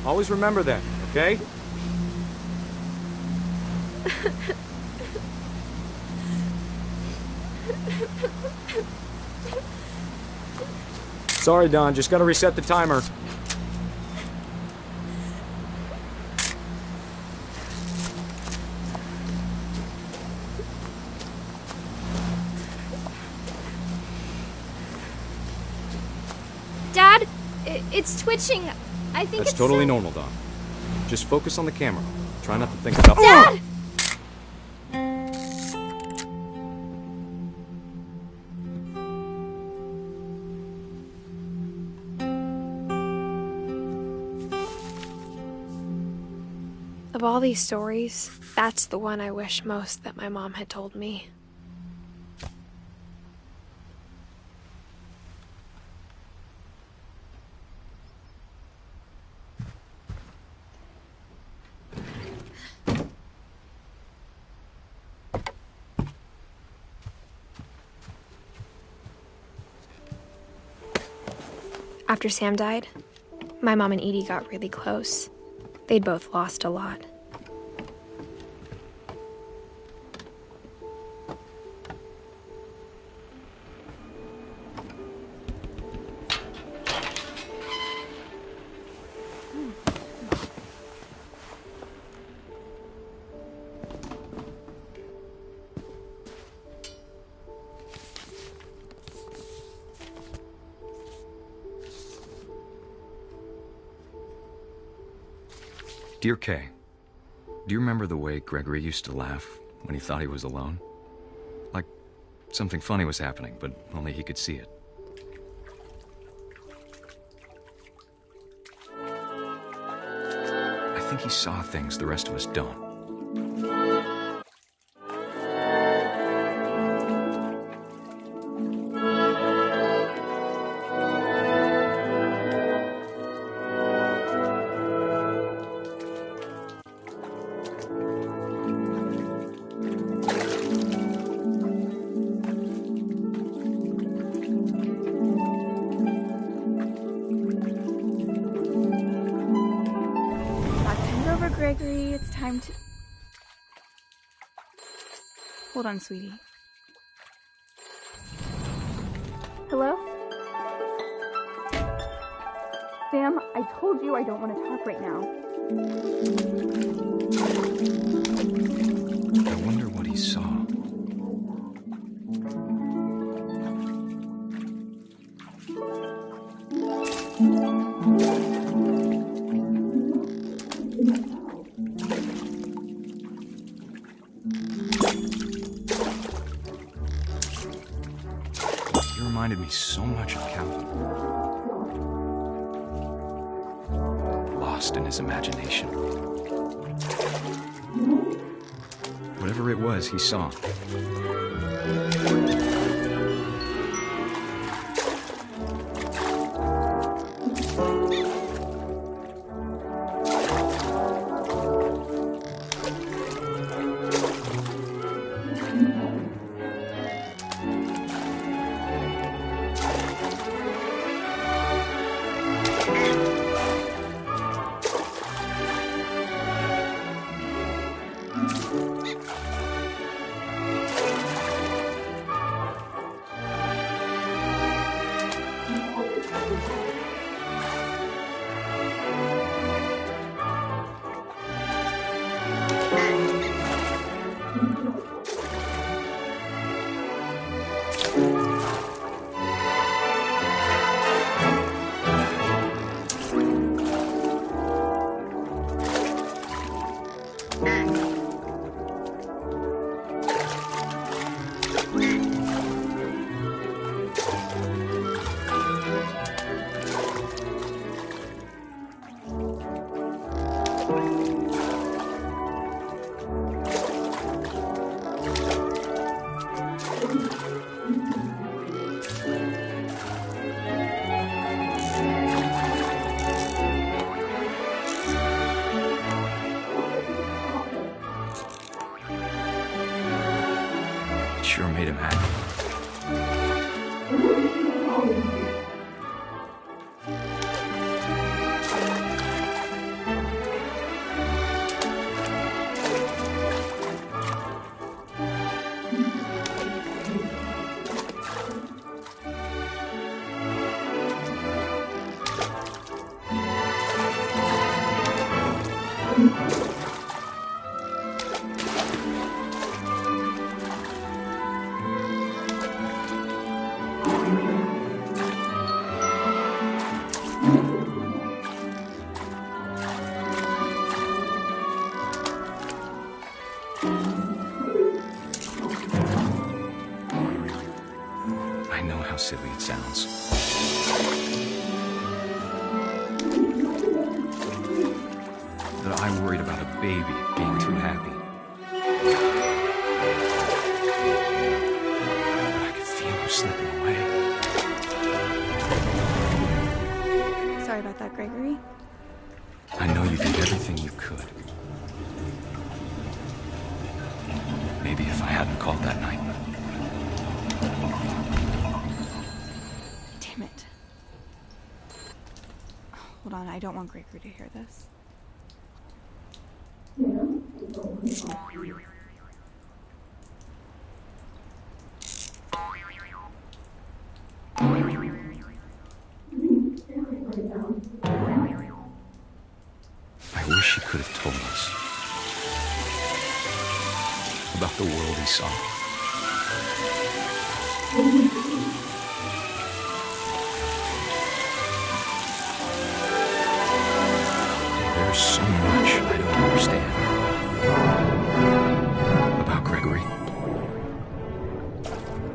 Always remember that, okay? Sorry, Dawn. Just gotta reset the timer. Dad, it's twitching. I think That's it's totally normal, Dawn. Just focus on the camera. Try not to think about... Dad! Of all these stories, that's the one I wish most that my mom had told me. After Sam died, my mom and Edie got really close. They'd both lost a lot. Dear Kay, do you remember the way Gregory used to laugh when he thought he was alone? Like something funny was happening, but only he could see it. I think he saw things the rest of us don't. Gregory, it's time to... Hold on, sweetie. Hello? Sam, I told you I don't want to talk right now. I wonder what he saw. Reminded me so much of Calvin. Lost in his imagination. Whatever it was, he saw. It sure made him happy. I know how silly it sounds. That I'm worried about a baby being too happy. But I could feel him slipping away. Sorry about that, Gregory. I know you did everything you could. Maybe if I hadn't called that night. Damn it. Hold on, I don't want Gregory to hear this. I wish he could have told us about the world he saw. There's so much I don't understand about Gregory,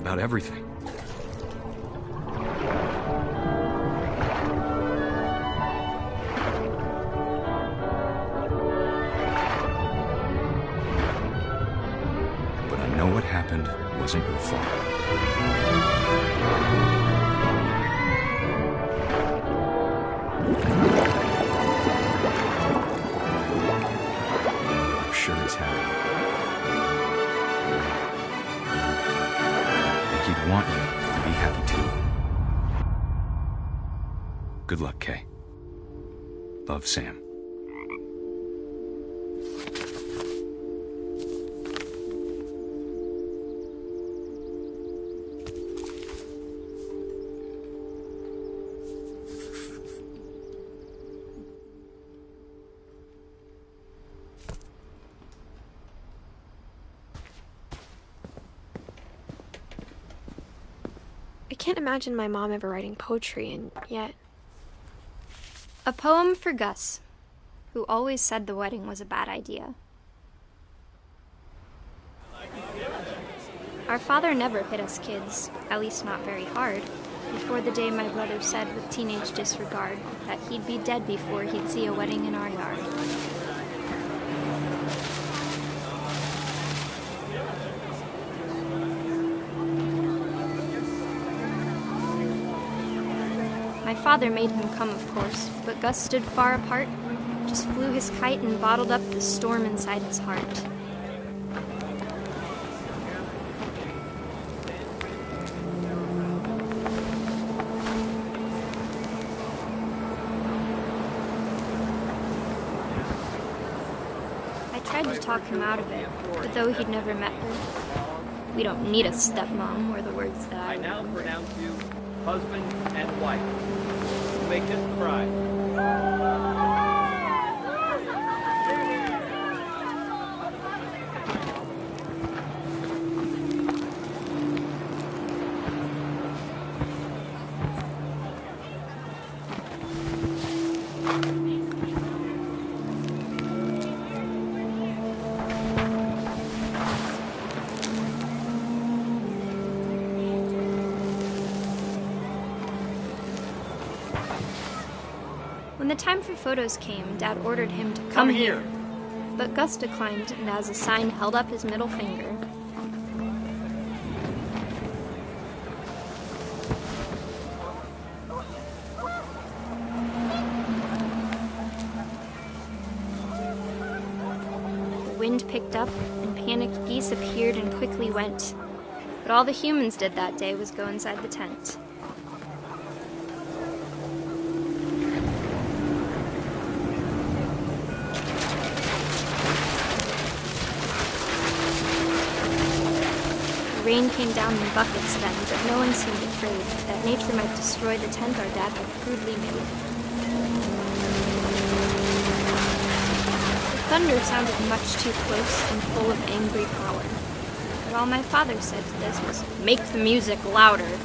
about everything. But I know what happened wasn't your fault. I'm sure he's happy. And he'd want you to be happy too. Good luck, Kay. Love, Sam. I can't imagine my mom ever writing poetry, and yet... A poem for Gus, who always said the wedding was a bad idea. Our father never hit us kids, at least not very hard, before the day my brother said with teenage disregard that he'd be dead before he'd see a wedding in our yard. My father made him come, of course, but Gus stood far apart, just flew his kite and bottled up the storm inside his heart. I tried to talk him out of it, but though he'd never met her, "We don't need a stepmom," were the words that I now pronounce you husband and wife. Make this bride. When When the time for photos came, Dad ordered him to Come here. But Gus declined, and as a sign held up his middle finger. The wind picked up, and panicked geese appeared and quickly went. But all the humans did that day was go inside the tent. The rain came down in buckets then, but no one seemed afraid that nature might destroy the tent our dad had crudely made. The thunder sounded much too close and full of angry power. But all my father said to this was, "Make the music louder."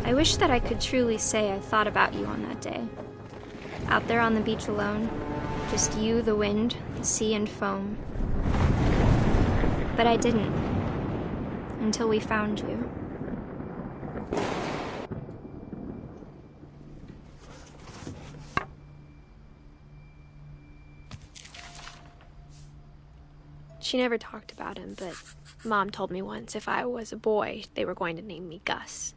I wish that I could truly say I thought about you on that day. Out there on the beach alone, just you, the wind, the sea, and foam. But I didn't, until we found you. She never talked about him, but Mom told me once if I was a boy, they were going to name me Gus.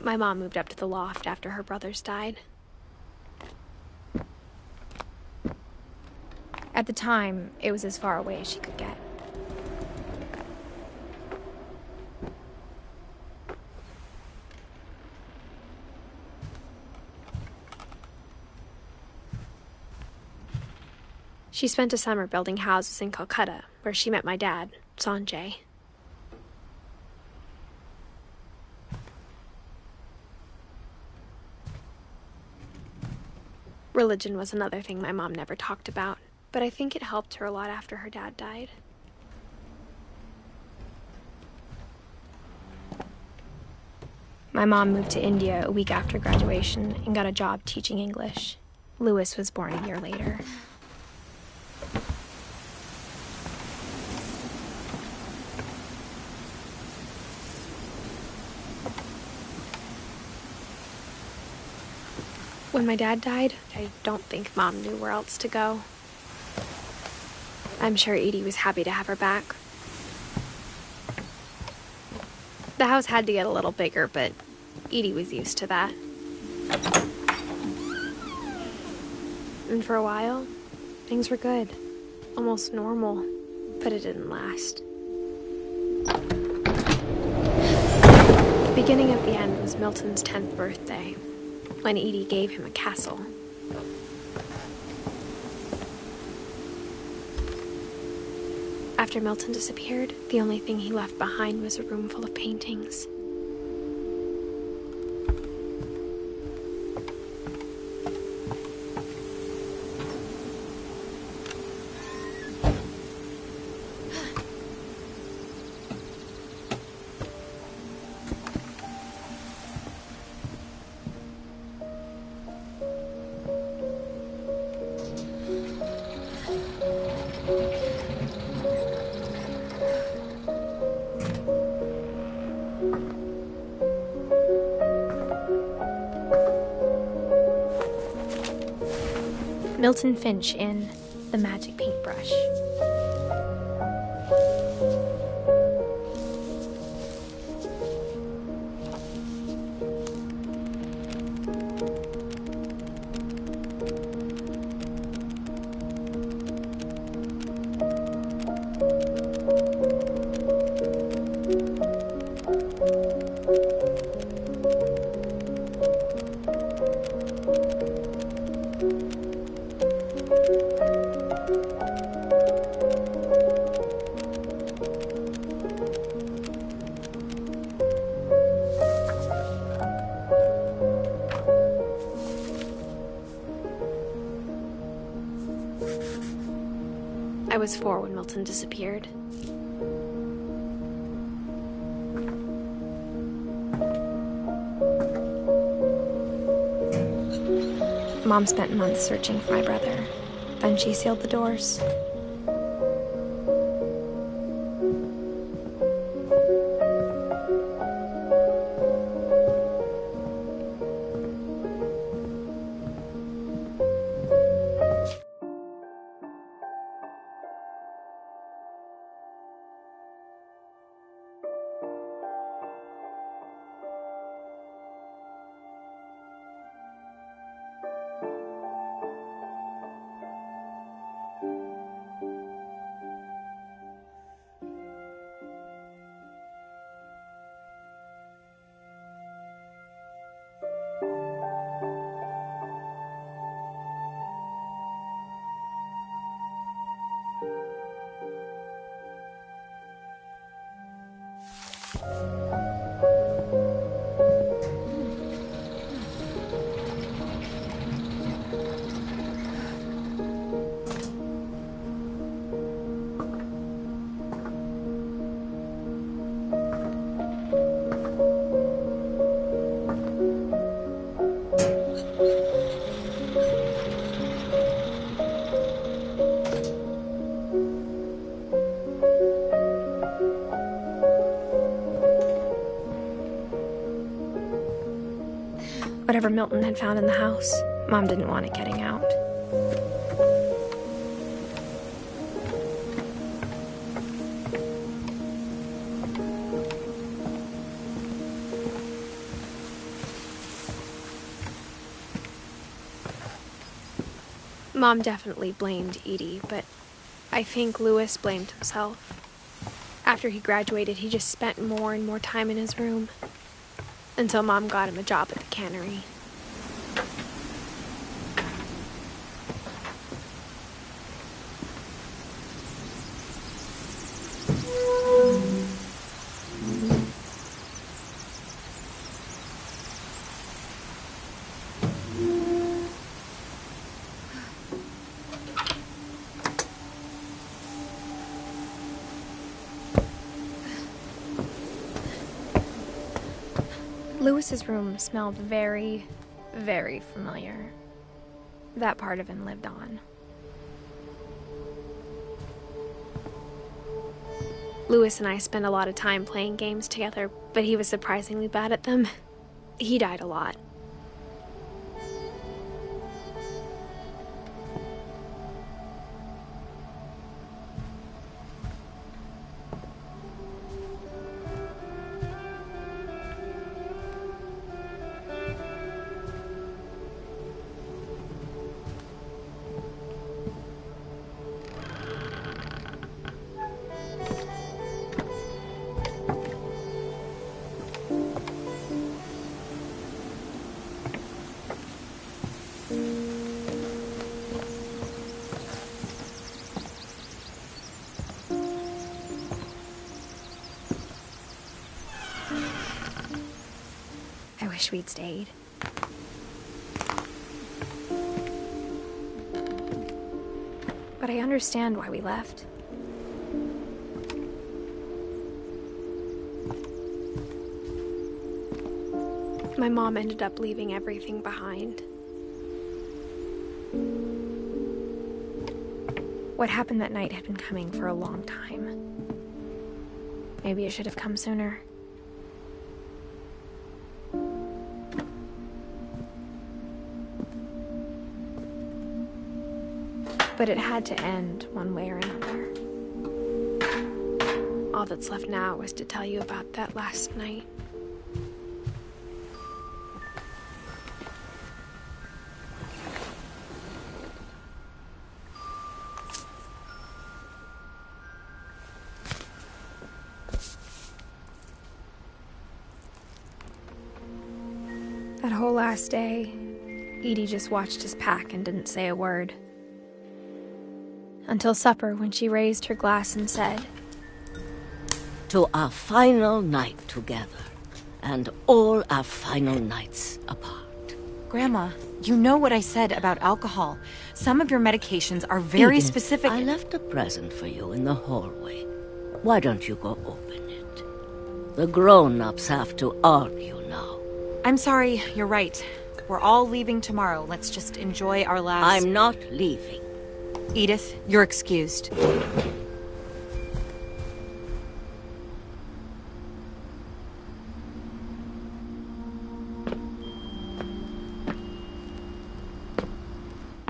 My mom moved up to the loft after her brothers died. At the time, it was as far away as she could get. She spent a summer building houses in Calcutta, where she met my dad, Sanjay. Religion was another thing my mom never talked about, but I think it helped her a lot after her dad died. My mom moved to India a week after graduation and got a job teaching English. Louis was born a year later. When my dad died, I don't think Mom knew where else to go. I'm sure Edie was happy to have her back. The house had to get a little bigger, but Edie was used to that. And for a while, things were good. Almost normal, but it didn't last. The beginning of the end was Milton's 10th birthday, when Edie gave him a castle. After Milton disappeared, the only thing he left behind was a room full of paintings. Milton Finch in The Magic Paintbrush. I was 4 when Milton disappeared. Mom spent months searching for my brother. Then she sealed the doors. Whatever Milton had found in the house, Mom didn't want it getting out. Mom definitely blamed Edie, but I think Louis blamed himself. After he graduated, he just spent more and more time in his room, until Mom got him a job at the cannery. Lewis's room smelled very, very familiar. That part of him lived on. Lewis and I spent a lot of time playing games together, but he was surprisingly bad at them. He died a lot. I wish we'd stayed. But I understand why we left. My mom ended up leaving everything behind. What happened that night had been coming for a long time. Maybe it should have come sooner. But it had to end one way or another. All that's left now is to tell you about that last night. That whole last day, Edie just watched us pack and didn't say a word. Until supper, when she raised her glass and said, "To our final night together, and all our final nights apart." Grandma, you know what I said about alcohol. Some of your medications are very Edith, specific. I left a present for you in the hallway. Why don't you go open it? The grown-ups have to argue now. I'm sorry, you're right. We're all leaving tomorrow. Let's just enjoy our last... I'm not leaving. Edith, you're excused.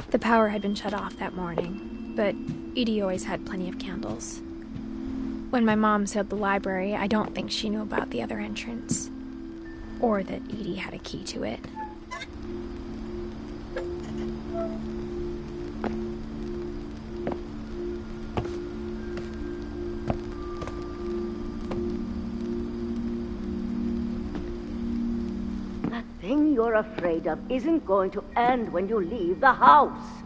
The power had been shut off that morning, but Edie always had plenty of candles. When my mom sealed the library, I don't think she knew about the other entrance, or that Edie had a key to it. That thing you're afraid of isn't going to end when you leave the house.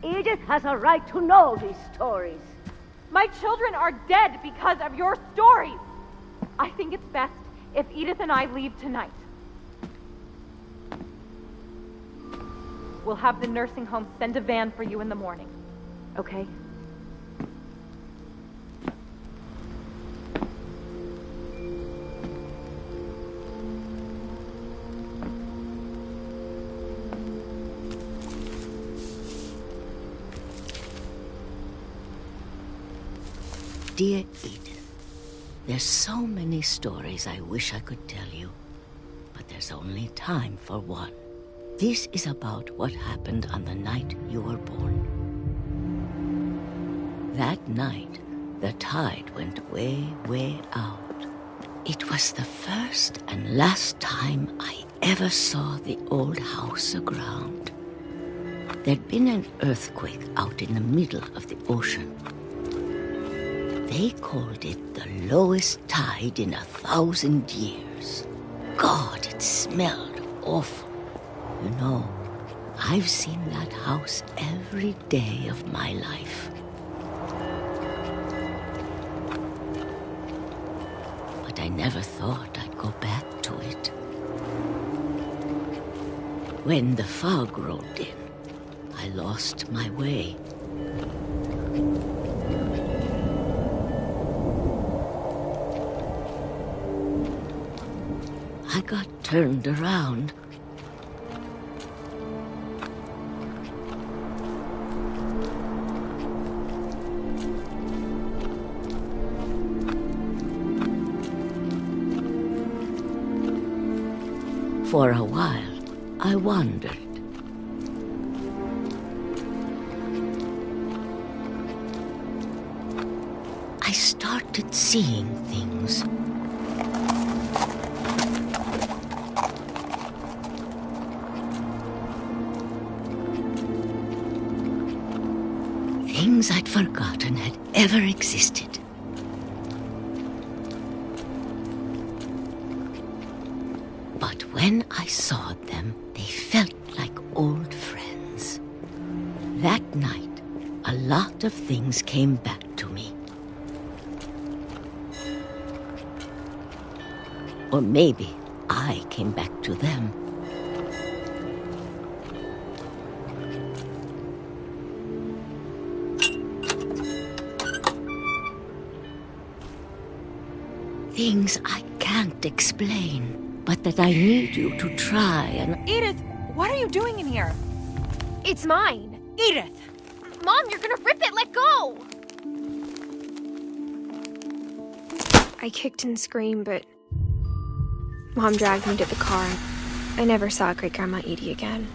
Edith has a right to know these stories. My children are dead because of your stories. I think it's best if Edith and I leave tonight. We'll have the nursing home send a van for you in the morning, okay? Dear Edith, there's so many stories I wish I could tell you, but there's only time for one. This is about what happened on the night you were born. That night, the tide went way, way out. It was the first and last time I ever saw the old house aground. There'd been an earthquake out in the middle of the ocean. They called it the lowest tide in 1,000 years. God, it smelled awful. You know, I've seen that house every day of my life. But I never thought I'd go back to it. When the fog rolled in, I lost my way. got turned around. For a while, I wondered. I started seeing things. Things I'd forgotten had ever existed. But when I saw them, they felt like old friends. That night, a lot of things came back to me. Or maybe I came back to them. Things I can't explain, but that I need you to try and... Edith, what are you doing in here? It's mine. Edith! Mom, you're gonna rip it! Let go! I kicked and screamed, but Mom dragged me to the car. I never saw Great-Grandma Edie again.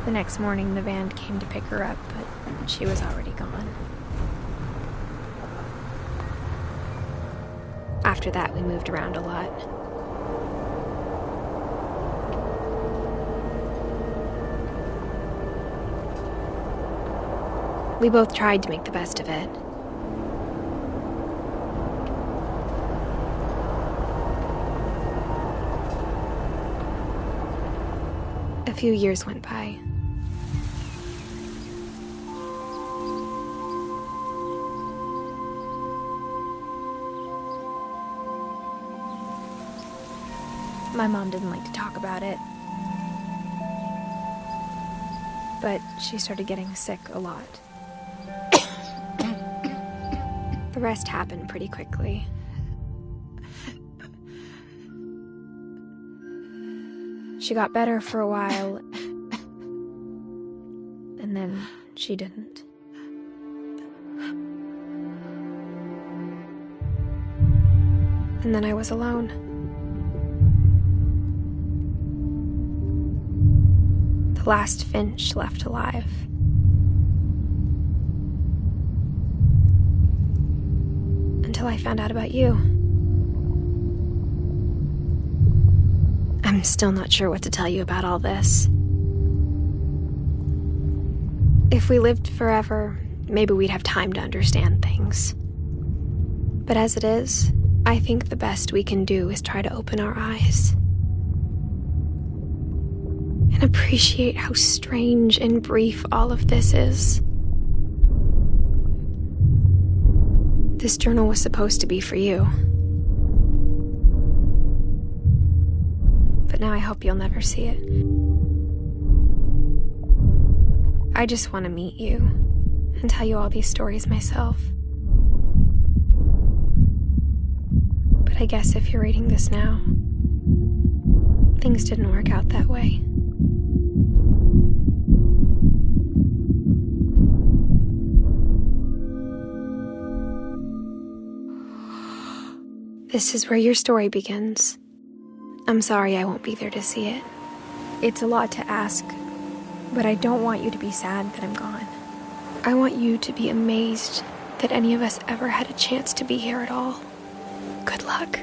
The next morning, the van came to pick her up, but she was already gone. After that, we moved around a lot. We both tried to make the best of it. A few years went by. My mom didn't like to talk about it, but she started getting sick a lot. The rest happened pretty quickly. She got better for a while, and then she didn't. And then I was alone. The last Finch left alive. Until I found out about you. I'm still not sure what to tell you about all this. If we lived forever, maybe we'd have time to understand things. But as it is, I think the best we can do is try to open our eyes. And appreciate how strange and brief all of this is. This journal was supposed to be for you. But now I hope you'll never see it. I just want to meet you and tell you all these stories myself. But I guess if you're reading this now, things didn't work out that way. This is where your story begins. I'm sorry I won't be there to see it. It's a lot to ask, but I don't want you to be sad that I'm gone. I want you to be amazed that any of us ever had a chance to be here at all. Good luck.